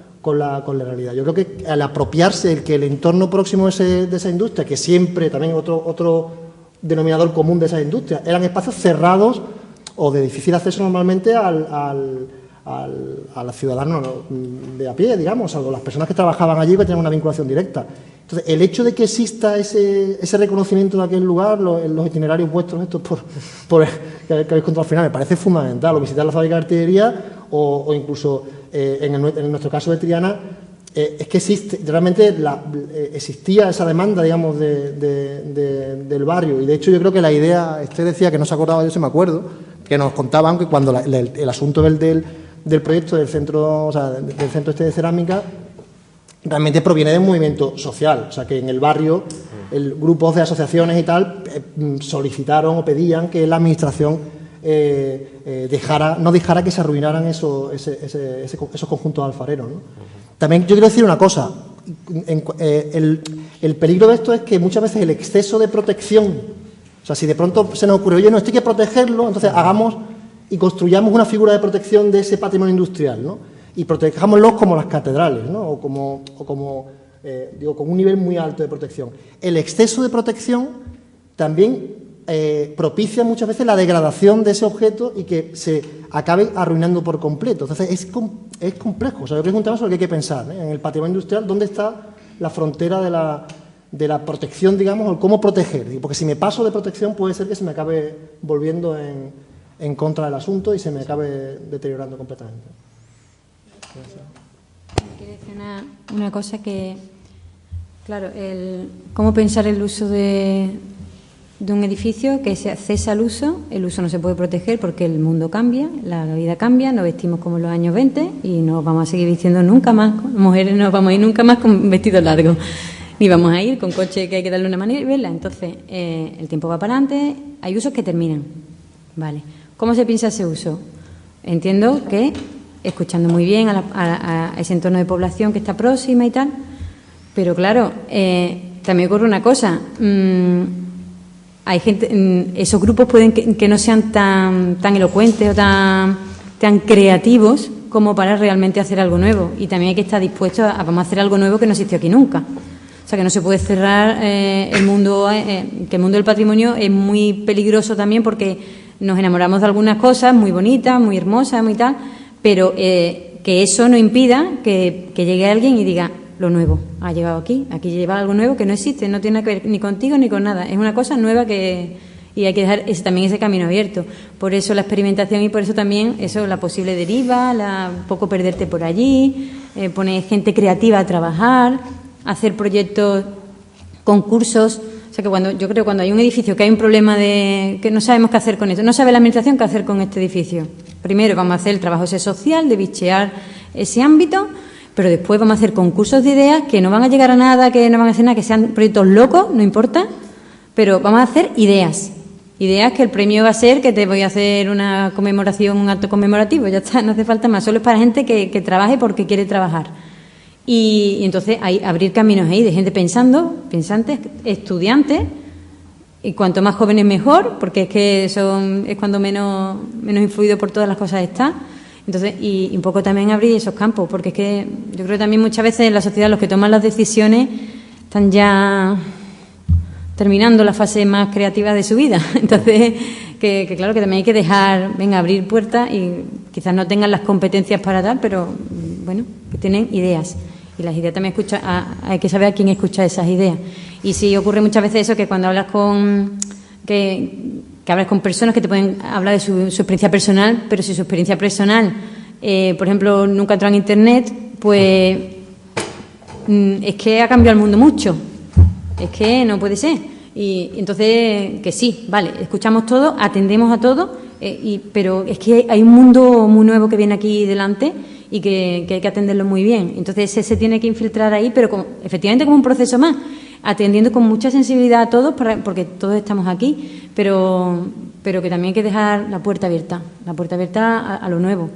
realidad. Yo creo que al apropiarse el entorno próximo de esa industria, que siempre también otro denominador común de esas industrias, eran espacios cerrados o de difícil acceso normalmente a los ciudadanos de a pie, digamos, salvo las personas que trabajaban allí, que tenían una vinculación directa. Entonces, el hecho de que exista ese reconocimiento de aquel lugar, los itinerarios vuestros estos que habéis contado al final, me parece fundamental. O visitar la fábrica de artillería o incluso, en nuestro caso de Triana, es que realmente existía esa demanda, digamos, del barrio. Y de hecho yo creo que la idea, decía que no se acordaba, yo sí me acuerdo, que nos contaban que cuando el asunto del proyecto del centro, o sea, del centro de cerámica, realmente proviene de un movimiento social. O sea, que en el barrio, grupos de asociaciones y tal solicitaron o pedían que la administración no dejara que se arruinaran esos conjuntos alfareros, ¿no? También yo quiero decir una cosa, el peligro de esto es que muchas veces el exceso de protección, o sea, si de pronto se nos ocurre, oye, no, esto hay que protegerlo, entonces hagamos y construyamos una figura de protección de ese patrimonio industrial, ¿no? Y protejámoslos como las catedrales, ¿no? O como con un nivel muy alto de protección. El exceso de protección también propicia muchas veces la degradación de ese objeto y que se acabe arruinando por completo. Entonces es complejo. O sea, yo creo que es un tema sobre el que hay que pensar, ¿eh? En el patrimonio industrial, ¿dónde está la frontera de la protección, digamos, o cómo proteger? Porque si me paso de protección puede ser que se me acabe volviendo en contra del asunto y se me acabe deteriorando completamente. Quiero decir una cosa que, claro, cómo pensar el uso de un edificio que se cesa el uso no se puede proteger porque el mundo cambia, la vida cambia, nos vestimos como en los años 20 y no vamos a seguir vistiendo nunca más, mujeres no vamos a ir nunca más con vestidos largos, ni vamos a ir con coche que hay que darle una manivela. Entonces, el tiempo va para adelante, hay usos que terminan. Vale. ¿Cómo se piensa ese uso? Entiendo que escuchando muy bien a ese entorno de población que está próxima y tal, pero claro, también ocurre una cosa. Hay gente, esos grupos pueden que no sean tan elocuentes o tan creativos como para realmente hacer algo nuevo. Y también hay que estar dispuestos vamos a hacer algo nuevo que no existió aquí nunca. O sea, que no se puede cerrar el mundo, que el mundo del patrimonio es muy peligroso también porque nos enamoramos de algunas cosas muy bonitas, muy hermosas, muy tal, pero que eso no impida que llegue alguien y diga, lo nuevo ha llegado aquí lleva algo nuevo que no existe, no tiene que ver ni contigo ni con nada, es una cosa nueva y hay que dejar también ese camino abierto. Por eso la experimentación y por eso también la posible deriva, poco perderte por allí, poner gente creativa a trabajar, hacer proyectos, concursos. O sea, que yo creo que cuando hay un edificio que hay un problema de que no sabemos qué hacer con esto, no sabe la administración qué hacer con este edificio. Primero vamos a hacer el trabajo ese social de bichear ese ámbito, pero después vamos a hacer concursos de ideas que no van a llegar a nada, que no van a hacer nada, que sean proyectos locos, no importa, pero vamos a hacer ideas que el premio va a ser que te voy a hacer una conmemoración, un acto conmemorativo, ya está, no hace falta más, solo es para gente que trabaje porque quiere trabajar. Y entonces abrir caminos ahí de gente pensantes, estudiantes, y cuanto más jóvenes mejor, porque es cuando menos influido por todas las cosas está. Entonces, y un poco también abrir esos campos, porque es que yo creo que también muchas veces en la sociedad los que toman las decisiones están ya terminando la fase más creativa de su vida. Entonces, que claro que también hay que dejar, abrir puertas y quizás no tengan las competencias para tal, pero bueno, que tienen ideas. Y las ideas también hay que saber a quién escucha esas ideas. Y sí ocurre muchas veces eso, que cuando hablas que hablas con personas que te pueden hablar de su experiencia personal, pero si su experiencia personal, por ejemplo, nunca entró en Internet, pues es que ha cambiado el mundo mucho. Es que no puede ser. Y entonces, que sí, vale, escuchamos todo, atendemos a todo, pero es que hay un mundo muy nuevo que viene aquí delante y que hay que atenderlo muy bien. Entonces, se tiene que infiltrar ahí, pero efectivamente como un proceso más, atendiendo con mucha sensibilidad a todos, porque todos estamos aquí, pero que también hay que dejar la puerta abierta a lo nuevo.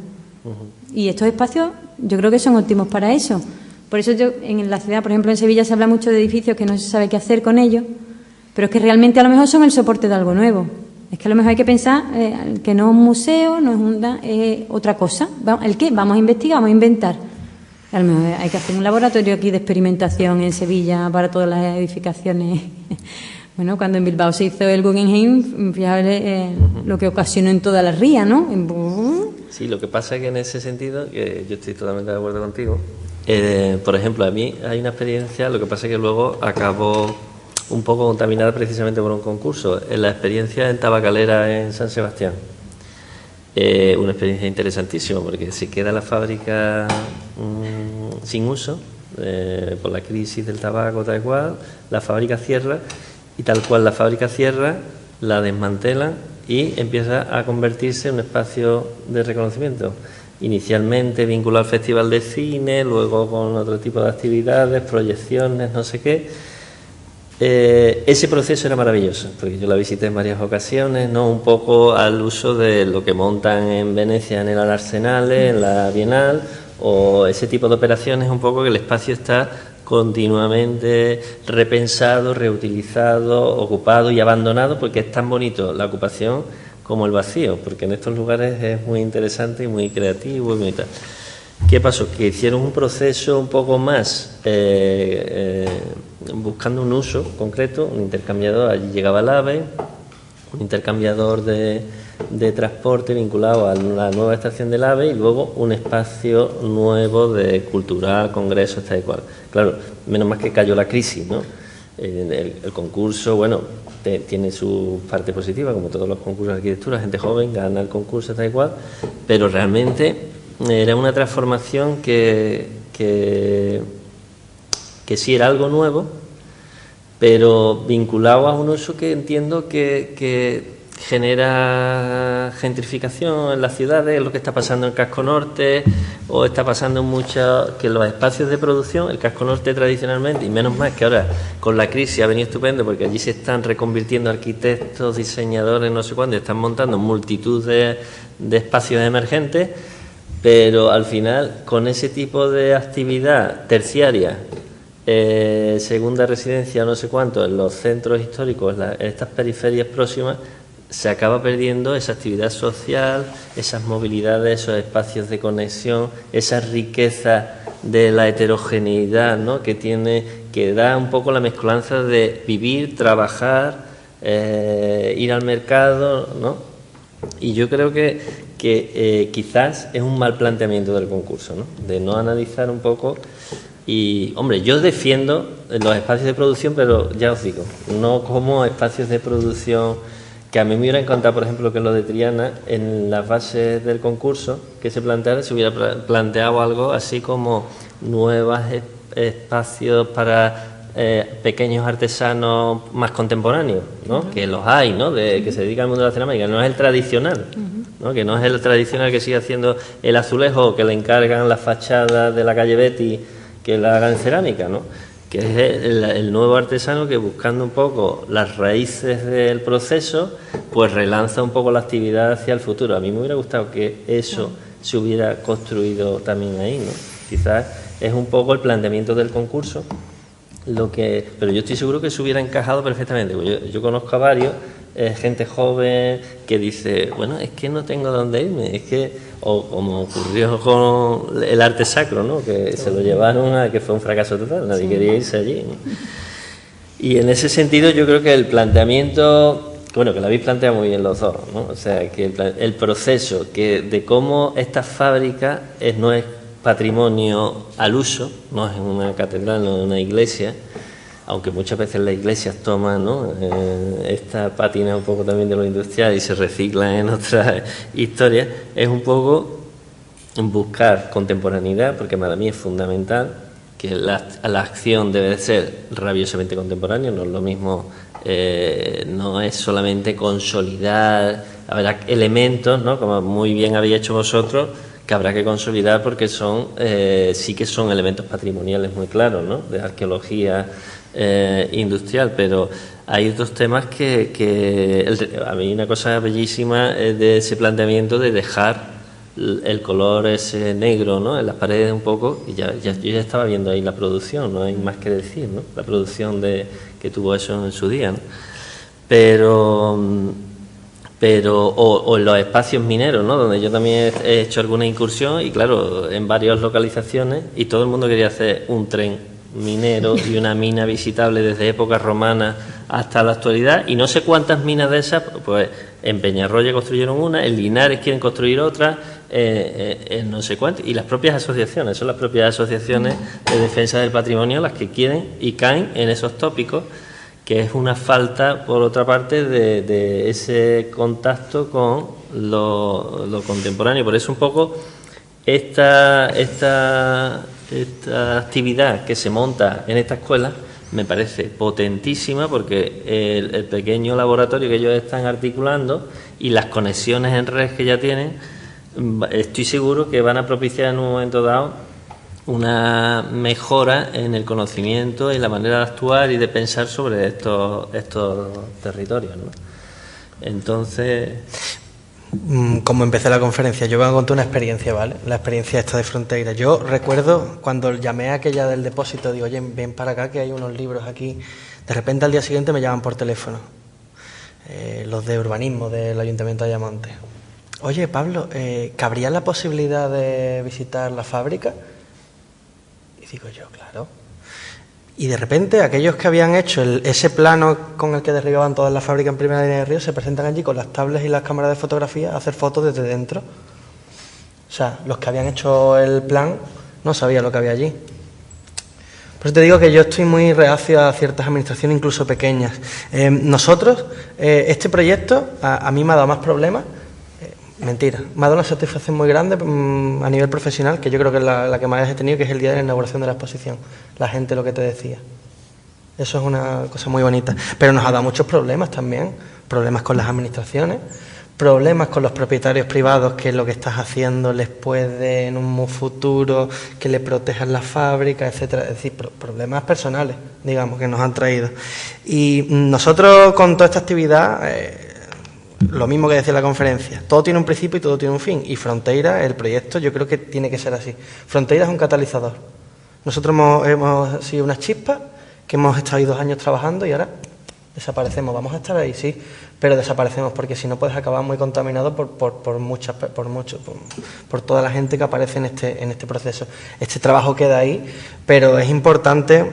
Y estos espacios yo creo que son óptimos para eso. Por eso en la ciudad, por ejemplo en Sevilla, se habla mucho de edificios que no se sabe qué hacer con ellos, pero es que realmente a lo mejor son el soporte de algo nuevo. Es que a lo mejor hay que pensar que no es un museo, no es otra cosa. ¿El qué? Vamos a investigar, vamos a inventar. A lo mejor hay que hacer un laboratorio aquí de experimentación en Sevilla para todas las edificaciones. Bueno, cuando en Bilbao se hizo el Guggenheim, fíjate lo que ocasionó en toda la ría, ¿no? Sí, lo que pasa es que en ese sentido, que yo estoy totalmente de acuerdo contigo, por ejemplo, a mí hay una experiencia, lo que pasa es que luego acabó un poco contaminada precisamente por un concurso, en la experiencia en Tabacalera en San Sebastián. Una experiencia interesantísima porque se queda la fábrica sin uso, por la crisis del tabaco, tal cual, la fábrica cierra y tal cual la fábrica cierra, la desmantelan y empieza a convertirse en un espacio de reconocimiento. Inicialmente vinculado al Festival de Cine, luego con otro tipo de actividades, proyecciones, no sé qué. Ese proceso era maravilloso, porque yo la visité en varias ocasiones, ¿no? Un poco al uso de lo que montan en Venecia en el Arsenale, en la Bienal, o ese tipo de operaciones, un poco que el espacio está continuamente repensado, reutilizado, ocupado y abandonado, porque es tan bonito la ocupación como el vacío, porque en estos lugares es muy interesante y muy creativo y muy tal. ¿Qué pasó? Que hicieron un proceso un poco más buscando un uso concreto, un intercambiador, allí llegaba el AVE, un intercambiador de transporte vinculado a la nueva estación del AVE y luego un espacio nuevo de cultural, congresos, tal y cual. Claro, menos mal que cayó la crisis, ¿no? El concurso, bueno, tiene su parte positiva, como todos los concursos de arquitectura, gente joven gana el concurso, tal y cual, pero realmente era una transformación que sí era algo nuevo, pero vinculado a un uso que entiendo que genera gentrificación en las ciudades, lo que está pasando en el Casco Norte, o está pasando mucho que los espacios de producción, el Casco Norte tradicionalmente, y menos mal que ahora con la crisis ha venido estupendo, porque allí se están reconvirtiendo arquitectos, diseñadores, no sé cuándo, están montando multitud de espacios emergentes, pero al final con ese tipo de actividad terciaria, segunda residencia, no sé cuánto, en los centros históricos, en estas periferias próximas, se acaba perdiendo esa actividad social, esas movilidades, esos espacios de conexión, esa riqueza de la heterogeneidad, ¿no? que da un poco la mezcolanza de vivir, trabajar, ir al mercado, ¿no? Y yo creo que quizás es un mal planteamiento del concurso, ¿no? De no analizar un poco. Y, hombre, yo defiendo los espacios de producción, pero ya os digo, no como espacios de producción que a mí me hubiera encantado, por ejemplo, que lo de Triana, en las bases del concurso que se planteara, se hubiera planteado algo así como nuevos espacios para pequeños artesanos más contemporáneos, ¿no? Que los hay, ¿no? Que se dedican al mundo de la cerámica, no es el tradicional, ¿no? Que no es el tradicional que sigue haciendo el azulejo o que le encargan las fachadas de la calle Betty que la hagan cerámica, ¿no? Que es el nuevo artesano que, buscando un poco las raíces del proceso, pues relanza un poco la actividad hacia el futuro. A mí me hubiera gustado que eso se hubiera construido también ahí, ¿no? Quizás es un poco el planteamiento del concurso, pero yo estoy seguro que se hubiera encajado perfectamente. Yo conozco a varios, gente joven que dice, bueno, es que no tengo dónde irme, es que, o como ocurrió con el arte sacro, ¿no? Que se lo llevaron a que fue un fracaso total, nadie quería irse allí, ¿no? Y en ese sentido yo creo que el planteamiento, bueno, que lo habéis planteado muy bien los dos, ¿no? O sea, que el proceso de cómo esta fábrica no es patrimonio al uso, no es una catedral, no es una iglesia, aunque muchas veces las iglesias toman, ¿no? Esta pátina un poco también de lo industrial y se reciclan en otras historias, es un poco buscar contemporaneidad, porque para mí es fundamental que la acción debe de ser rabiosamente contemporánea, no es lo mismo, no es solamente consolidar, habrá elementos, ¿no? Como muy bien habéis hecho vosotros, que habrá que consolidar porque sí que son elementos patrimoniales muy claros, ¿no? De arqueología industrial, pero hay otros temas a mí una cosa bellísima es de ese planteamiento de dejar el color ese negro, ¿no? En las paredes un poco, y yo ya estaba viendo ahí la producción, no hay más que decir, ¿no? La producción que tuvo eso en su día, ¿no? Pero o en los espacios mineros, ¿no? Donde yo también he hecho alguna incursión y claro, en varias localizaciones, y todo el mundo quería hacer un tren minero y una mina visitable desde épocas romanas hasta la actualidad, y no sé cuántas minas de esas, pues en Peñarroya construyeron una, en Linares quieren construir otra, en no sé cuánto, y las propias asociaciones, son las propias asociaciones de defensa del patrimonio las que quieren y caen en esos tópicos, que es una falta, por otra parte, de ese contacto con lo contemporáneo. Por eso un poco esta esta actividad que se monta en esta escuela me parece potentísima, porque el pequeño laboratorio que ellos están articulando y las conexiones en redes que ya tienen, estoy seguro que van a propiciar en un momento dado una mejora en el conocimiento y la manera de actuar y de pensar sobre estos territorios, ¿no? Entonces, como empecé la conferencia, yo voy a contar una experiencia, ¿vale? La experiencia esta de Fronteira. Yo recuerdo cuando llamé a aquella del depósito, digo, oye, ven para acá que hay unos libros aquí. De repente al día siguiente me llaman por teléfono, los de urbanismo del Ayuntamiento de Ayamonte. Oye, Pablo, ¿cabría la posibilidad de visitar la fábrica? Y digo yo, claro. Y de repente aquellos que habían hecho ese plano con el que derribaban todas las fábricas en primera línea de río se presentan allí con las tablets y las cámaras de fotografía a hacer fotos desde dentro. O sea, los que habían hecho el plan no sabían lo que había allí. Por eso te digo que yo estoy muy reacio a ciertas administraciones, incluso pequeñas. Nosotros, este proyecto a mí me ha dado más problemas. Mentira, me ha dado una satisfacción muy grande a nivel profesional, que yo creo que es la que más he tenido, que es el día de la inauguración de la exposición. La gente, lo que te decía. Eso es una cosa muy bonita. Pero nos ha dado muchos problemas también. Problemas con las administraciones, problemas con los propietarios privados, que lo que estás haciendo les puede en un futuro que le protejan la fábrica, etcétera. Es decir, problemas personales, digamos, que nos han traído. Y nosotros con toda esta actividad... lo mismo que decía la conferencia, todo tiene un principio y todo tiene un fin, y Fronteira, el proyecto, yo creo que tiene que ser así. Fronteira es un catalizador. Nosotros hemos sido unas chispas que hemos estado ahí 2 años trabajando y ahora desaparecemos. Vamos a estar ahí, sí, pero desaparecemos, porque si no puedes acabar muy contaminado por toda la gente que aparece en este proceso. Este trabajo queda ahí, pero es importante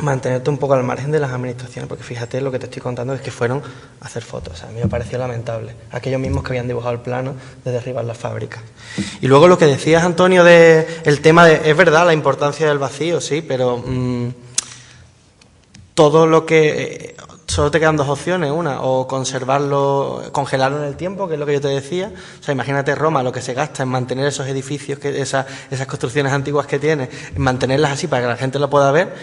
mantenerte un poco al margen de las administraciones, porque fíjate, lo que te estoy contando es que fueron a hacer fotos. O sea, a mí me pareció lamentable. Aquellos mismos que habían dibujado el plano de derribar las fábricas. Y luego lo que decías, Antonio, el tema de... Es verdad, la importancia del vacío, sí, pero todo lo que... solo te quedan 2 opciones. Una, o conservarlo, congelarlo en el tiempo, que es lo que yo te decía. O sea, imagínate Roma, lo que se gasta en mantener esos edificios, esas construcciones antiguas que tiene, en mantenerlas así para que la gente lo pueda ver.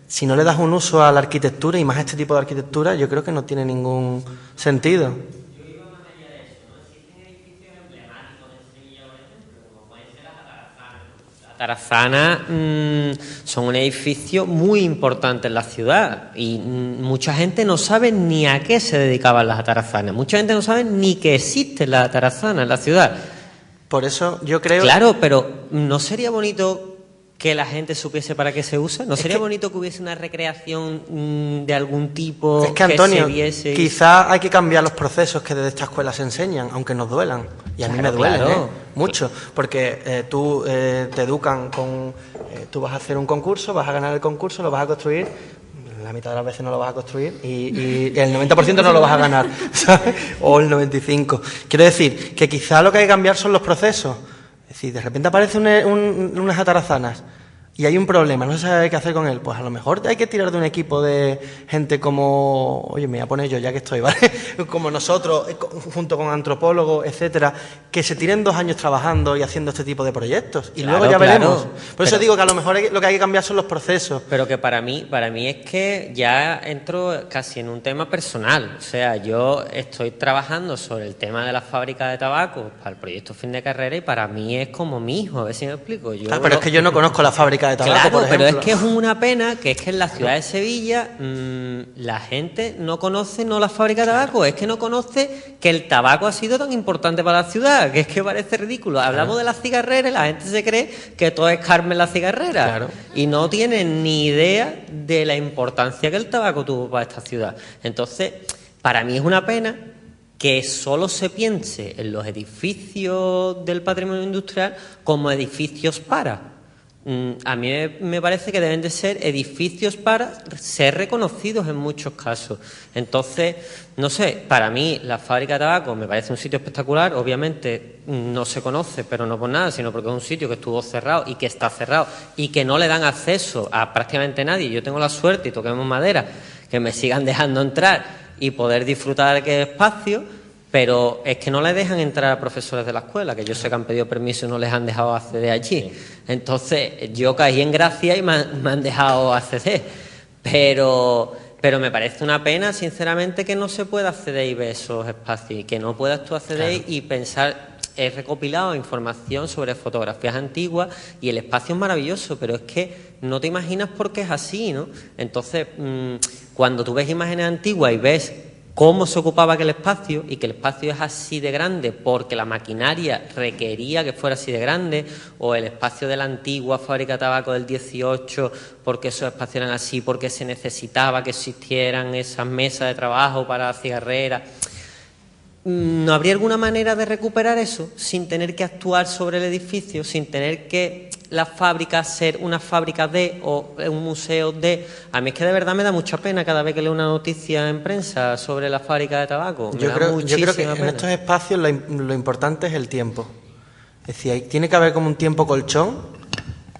Si no le das un uso a la arquitectura, y más a este tipo de arquitectura, yo creo que no tiene ningún sentido. Yo iba más allá de eso, ¿no? Existen edificios emblemáticos en Sevilla, por ejemplo, como pueden ser las Atarazanas. Las Atarazanas son un edificio muy importante en la ciudad, y mucha gente no sabe ni a qué se dedicaban las Atarazanas. Mucha gente no sabe ni que existen las Atarazanas en la ciudad. Por eso yo creo... Claro, pero ¿no sería bonito que la gente supiese para qué se usa? ¿No sería bonito que hubiese una recreación de algún tipo? Es que, Antonio, se viese... quizá hay que cambiar los procesos que desde esta escuela se enseñan, aunque nos duelan. Y a mí me duelen, mucho, porque tú te educan con... tú vas a hacer un concurso, vas a ganar el concurso, lo vas a construir... La mitad de las veces no lo vas a construir y el 90% no lo vas a ganar, ¿sabes? O el 95%. Quiero decir que quizá lo que hay que cambiar son los procesos. Es decir, de repente aparecen unas atarazanas y hay un problema, no se sabe qué hacer con él. Pues a lo mejor hay que tirar de un equipo de gente como... Oye, me voy a poner yo ya que estoy, ¿vale? Como nosotros, junto con antropólogos, etcétera, que se tiren 2 años trabajando y haciendo este tipo de proyectos. Y luego ya veremos. Por eso digo que a lo mejor lo que hay que cambiar son los procesos. Pero que para mí es que ya entro casi en un tema personal. O sea, yo estoy trabajando sobre el tema de la fábrica de tabaco para el proyecto fin de carrera, y para mí es como mi hijo, a ver si me explico. Pero es que yo no conozco la fábrica de tabaco, claro, por ejemplo. pero es que es una pena que es que en la ciudad de Sevilla la gente no conoce no la fábrica de tabaco, es que no conoce que el tabaco ha sido tan importante para la ciudad, que es que parece ridículo. Hablamos de las cigarreras y la gente se cree que todo es Carmen la cigarrera. Claro. Y no tiene ni idea de la importancia que el tabaco tuvo para esta ciudad. Entonces, para mí es una pena que solo se piense en los edificios del patrimonio industrial como edificios para... A mí me parece que deben de ser edificios para ser reconocidos en muchos casos. Entonces, no sé, para mí la fábrica de tabaco me parece un sitio espectacular. Obviamente no se conoce, pero no por nada, sino porque es un sitio que estuvo cerrado y que está cerrado y que no le dan acceso a prácticamente nadie. Yo tengo la suerte, y toquemos madera, que me sigan dejando entrar y poder disfrutar de aquel espacio. pero es que no les dejan entrar a profesores de la escuela, que yo sé que han pedido permiso y no les han dejado acceder allí. Entonces yo caí en gracia y me han dejado acceder, pero me parece una pena, sinceramente, que no se pueda acceder y ver esos espacios y que no puedas tú acceder y pensar. He recopilado información sobre fotografías antiguas y el espacio es maravilloso, pero es que no te imaginas por qué es así, ¿no? Entonces, cuando tú ves imágenes antiguas y ves cómo se ocupaba aquel espacio y que el espacio es así de grande porque la maquinaria requería que fuera así de grande, o el espacio de la antigua fábrica de tabaco del 18 porque esos espacios eran así, porque se necesitaba que existieran esas mesas de trabajo para cigarreras. ¿No habría alguna manera de recuperar eso sin tener que actuar sobre el edificio, sin tener que la fábrica ser una fábrica de o un museo de? A mí es que de verdad me da mucha pena cada vez que leo una noticia en prensa sobre la fábrica de tabaco. Yo creo que en estos espacios lo importante es el tiempo. Es decir, tiene que haber como un tiempo colchón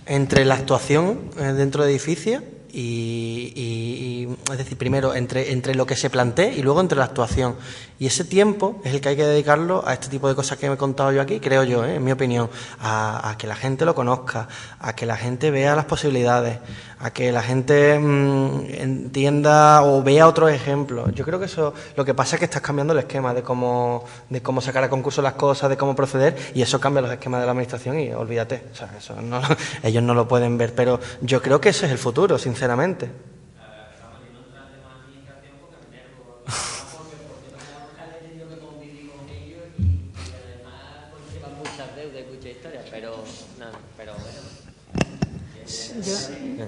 entre la actuación dentro de edificios y es decir, primero entre lo que se plantee y luego entre la actuación. Y ese tiempo es el que hay que dedicarlo a este tipo de cosas que me he contado yo aquí, creo yo, en mi opinión, a que la gente lo conozca, a que la gente vea las posibilidades, a que la gente entienda o vea otros ejemplos. Yo creo que eso, lo que pasa es que estás cambiando el esquema de cómo sacar a concurso las cosas, de cómo proceder, y eso cambia los esquemas de la administración y olvídate, o sea, eso no, ellos no lo pueden ver, pero yo creo que ese es el futuro, sinceramente.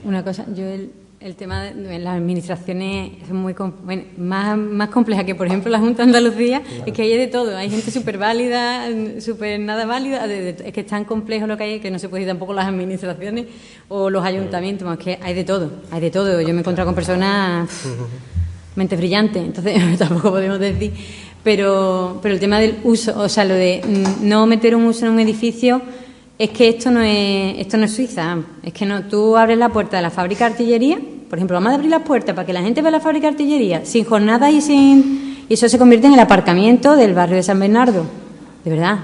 Una cosa, el tema de las administraciones es muy más compleja que, por ejemplo, la Junta de Andalucía, es que hay de todo. Hay gente súper válida, súper nada válida, es que es tan complejo lo que hay que no se puede ir tampoco las administraciones o los ayuntamientos, es que hay de todo, hay de todo. Yo me he encontrado con personas mentes brillantes, entonces tampoco podemos decir, pero el tema del uso, o sea, lo de no meter un uso en un edificio. Es que esto no es Suiza, es que no, tú abres la puerta de la fábrica de artillería, por ejemplo, vamos a abrir las puertas para que la gente vea la fábrica de artillería, sin jornada y eso se convierte en el aparcamiento del barrio de San Bernardo, de verdad,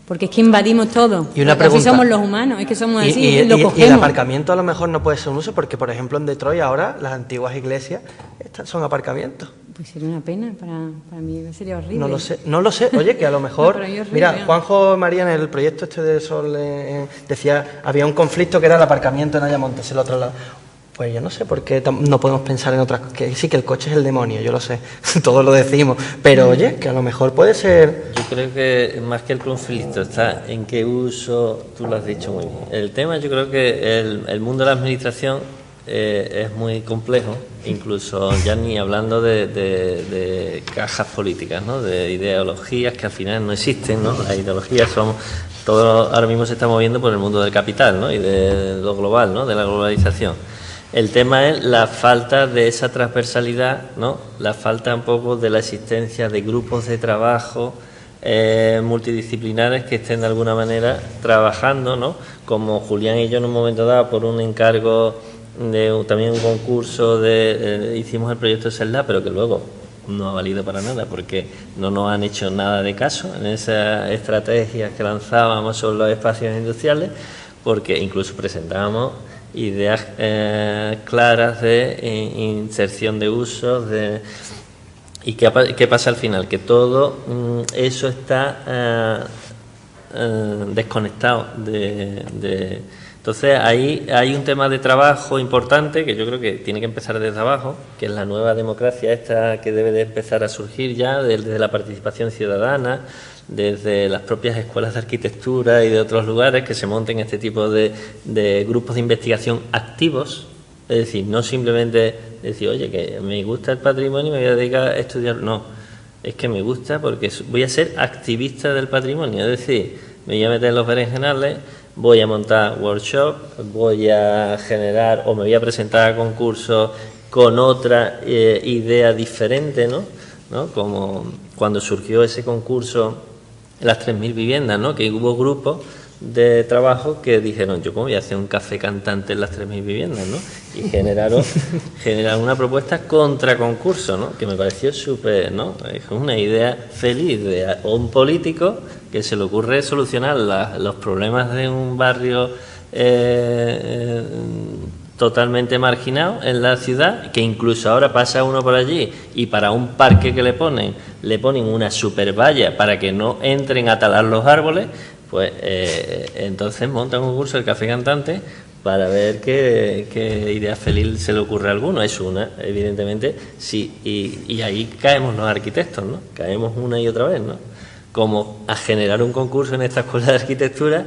porque es que invadimos todo, y una pregunta, así somos los humanos, es que somos así, lo cogemos. Y el aparcamiento a lo mejor no puede ser un uso, porque por ejemplo en Detroit ahora las antiguas iglesias son aparcamientos. Pues sería una pena, para mí sería horrible. No lo sé, oye, que a lo mejor... No, mira, Juanjo María en el proyecto este de Sol decía, había un conflicto que era el aparcamiento en Ayamonte, el otro lado. Pues yo no sé por qué no podemos pensar en otras cosas, que sí, que el coche es el demonio, yo lo sé, todos lo decimos, pero oye, que a lo mejor puede ser... Yo creo que más que el conflicto está en qué uso, tú lo has dicho muy bien. El tema, yo creo que el mundo de la administración es muy complejo, incluso ya ni hablando de cajas políticas, ¿no? De ideologías que al final no existen, ¿no? Las ideologías son, todo ahora mismo se está moviendo por el mundo del capital, ¿no? Y de lo global, ¿no? De la globalización. El tema es la falta de esa transversalidad, ¿no? La falta un poco de la existencia de grupos de trabajo multidisciplinares que estén de alguna manera trabajando, ¿no? Como Julián y yo en un momento dado por un encargo de también un concurso hicimos el proyecto de CELDA, pero que luego no ha valido para nada porque no nos han hecho nada de caso en esas estrategias que lanzábamos sobre los espacios industriales, porque incluso presentábamos ideas claras de inserción de usos y ¿qué pasa al final? Que todo eso está desconectado Entonces ahí hay un tema de trabajo importante que yo creo que tiene que empezar desde abajo, que es la nueva democracia esta que debe de empezar a surgir ya desde la participación ciudadana, desde las propias escuelas de arquitectura y de otros lugares, que se monten este tipo de grupos de investigación activos, es decir, no simplemente decir, oye, que me gusta el patrimonio y me voy a dedicar a estudiar, no, es que me gusta porque voy a ser activista del patrimonio, es decir, me voy a meter en los berenjenales, voy a montar workshop, voy a generar o me voy a presentar a concursos con otra idea diferente, ¿no? Como cuando surgió ese concurso, las 3.000 viviendas, ¿no? Que hubo grupos de trabajo que dijeron, yo cómo voy a hacer un café cantante en las 3.000 viviendas, ¿no? Y generaron una propuesta contra concurso, ¿no? Que me pareció súper, ¿no? Es una idea feliz de un político que se le ocurre solucionar los problemas de un barrio totalmente marginado en la ciudad, que incluso ahora pasa uno por allí y para un parque que le ponen una super valla para que no entren a talar los árboles, pues entonces monta un concurso del café cantante para ver qué idea feliz se le ocurre a alguno. Es una, evidentemente, sí, y ahí caemos los arquitectos, ¿no? Caemos una y otra vez, ¿no? Como a generar un concurso en esta escuela de arquitectura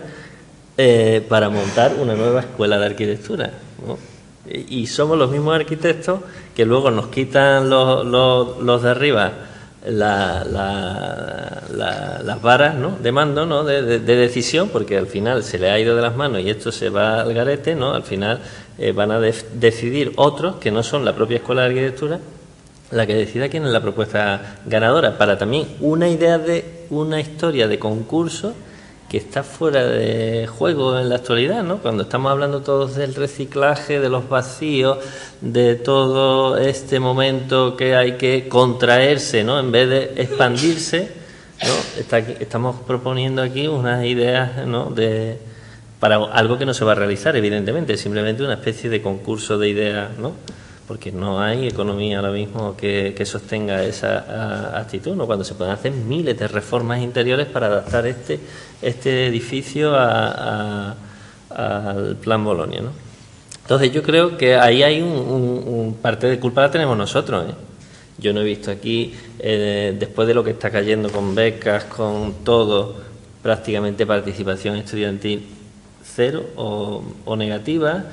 para montar una nueva escuela de arquitectura, ¿no? Y somos los mismos arquitectos que luego nos quitan los de arriba las varas, ¿no?, de mando, ¿no?, de decisión, porque al final se le ha ido de las manos y esto se va al garete, ¿no? Al final van a decidir otros que no son la propia escuela de arquitectura la que decida quién es la propuesta ganadora, para también una idea de una historia de concurso que está fuera de juego en la actualidad, ¿no? Cuando estamos hablando todos del reciclaje, de los vacíos, de todo este momento que hay que contraerse, ¿no?, en vez de expandirse, ¿no? Estamos proponiendo aquí unas ideas, ¿no?, para algo que no se va a realizar, evidentemente, simplemente una especie de concurso de ideas, ¿no?, porque no hay economía ahora mismo que sostenga esa actitud, ¿no?, cuando se pueden hacer miles de reformas interiores para adaptar este edificio al Plan Bolonia, ¿no? Entonces yo creo que ahí hay un parte de culpa la tenemos nosotros, ¿eh? Yo no he visto aquí, después de lo que está cayendo con becas, con todo, prácticamente participación estudiantil cero o negativa.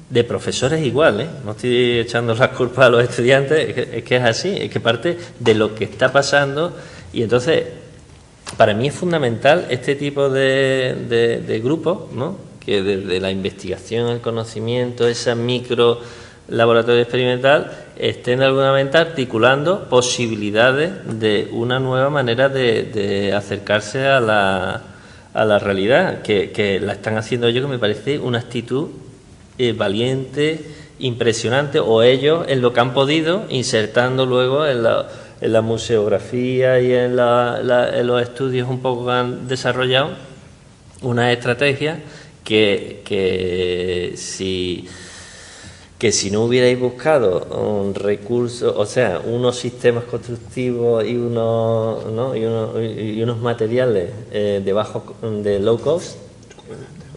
De profesores igual, ¿eh? No estoy echando las culpas a los estudiantes, es que es así, es que parte de lo que está pasando. Y entonces, para mí es fundamental este tipo de grupos, ¿no?, que desde la investigación, el conocimiento, ese micro laboratorio experimental, estén de alguna manera articulando posibilidades de una nueva manera de acercarse a la realidad, que la están haciendo ellos, que me parece una actitud valiente, impresionante, o ellos en lo que han podido, insertando luego en la museografía y en los estudios un poco que han desarrollado una estrategia que si no hubierais buscado un recurso, o sea, unos sistemas constructivos y unos materiales de low cost,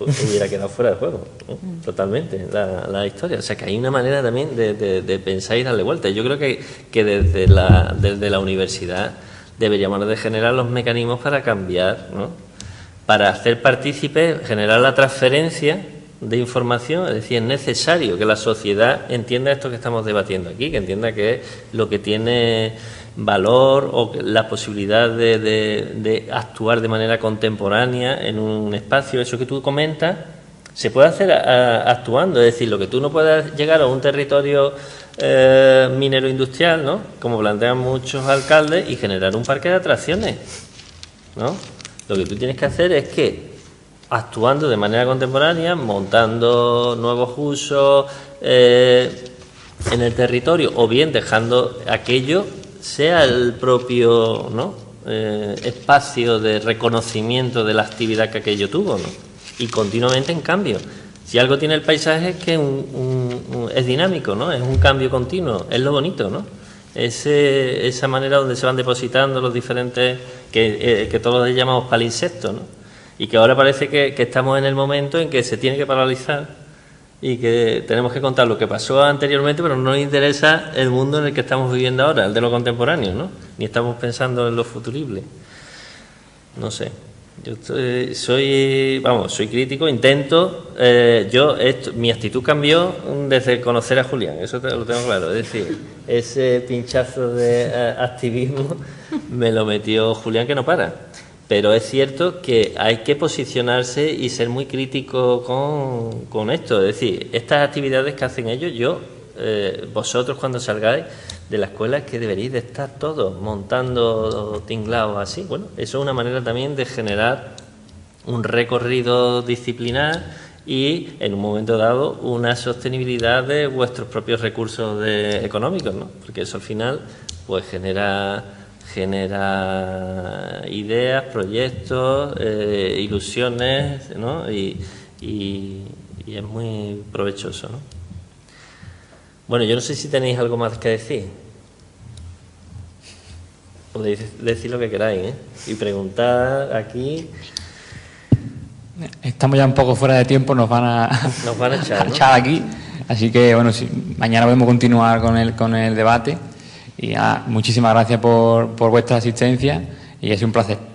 hubiera quedado fuera de juego, ¿no?, totalmente la historia. O sea, que hay una manera también de pensar y darle vuelta. Yo creo que desde la universidad deberíamos de generar los mecanismos para cambiar, ¿no?, para hacer partícipe, generar la transferencia de información. Es decir, es necesario que la sociedad entienda esto que estamos debatiendo aquí, que entienda que es lo que tiene valor o la posibilidad de actuar de manera contemporánea en un espacio. Eso que tú comentas se puede hacer actuando, es decir, lo que tú no puedas llegar a un territorio minero industrial, ¿no?, como plantean muchos alcaldes, y generar un parque de atracciones, ¿no? Lo que tú tienes que hacer es que, actuando de manera contemporánea, montando nuevos usos en el territorio, o bien dejando aquello sea el propio, ¿no?, espacio de reconocimiento de la actividad que aquello tuvo, ¿no?, y continuamente en cambio. Si algo tiene el paisaje es que es dinámico, ¿no?, es un cambio continuo, es lo bonito, ¿no?, esa manera donde se van depositando los diferentes, que todos les llamamos palinsectos, ¿no?, y que ahora parece que estamos en el momento en que se tiene que paralizar y que tenemos que contar lo que pasó anteriormente, pero no nos interesa el mundo en el que estamos viviendo ahora, el de lo contemporáneo, ¿no?, ni estamos pensando en lo futurible. No sé, yo soy crítico, intento, mi actitud cambió desde conocer a Julián, eso lo tengo claro. Es decir, ese pinchazo de activismo me lo metió Julián, que no para. Pero es cierto que hay que posicionarse y ser muy crítico con esto. Es decir, estas actividades que hacen ellos, vosotros cuando salgáis de la escuela, es que deberéis de estar todos montando tinglados así. Bueno, eso es una manera también de generar un recorrido disciplinar y, en un momento dado, una sostenibilidad de vuestros propios recursos económicos, ¿no? Porque eso al final pues genera ideas, proyectos, ilusiones, ¿no? Y es muy provechoso, ¿no? Bueno, yo no sé si tenéis algo más que decir. Podéis decir lo que queráis, ¿eh? Y preguntar aquí. Estamos ya un poco fuera de tiempo, nos van a echar, ¿no? echar aquí. Así que, bueno, mañana podemos continuar con el debate. Y muchísimas gracias por vuestra asistencia y ha sido un placer.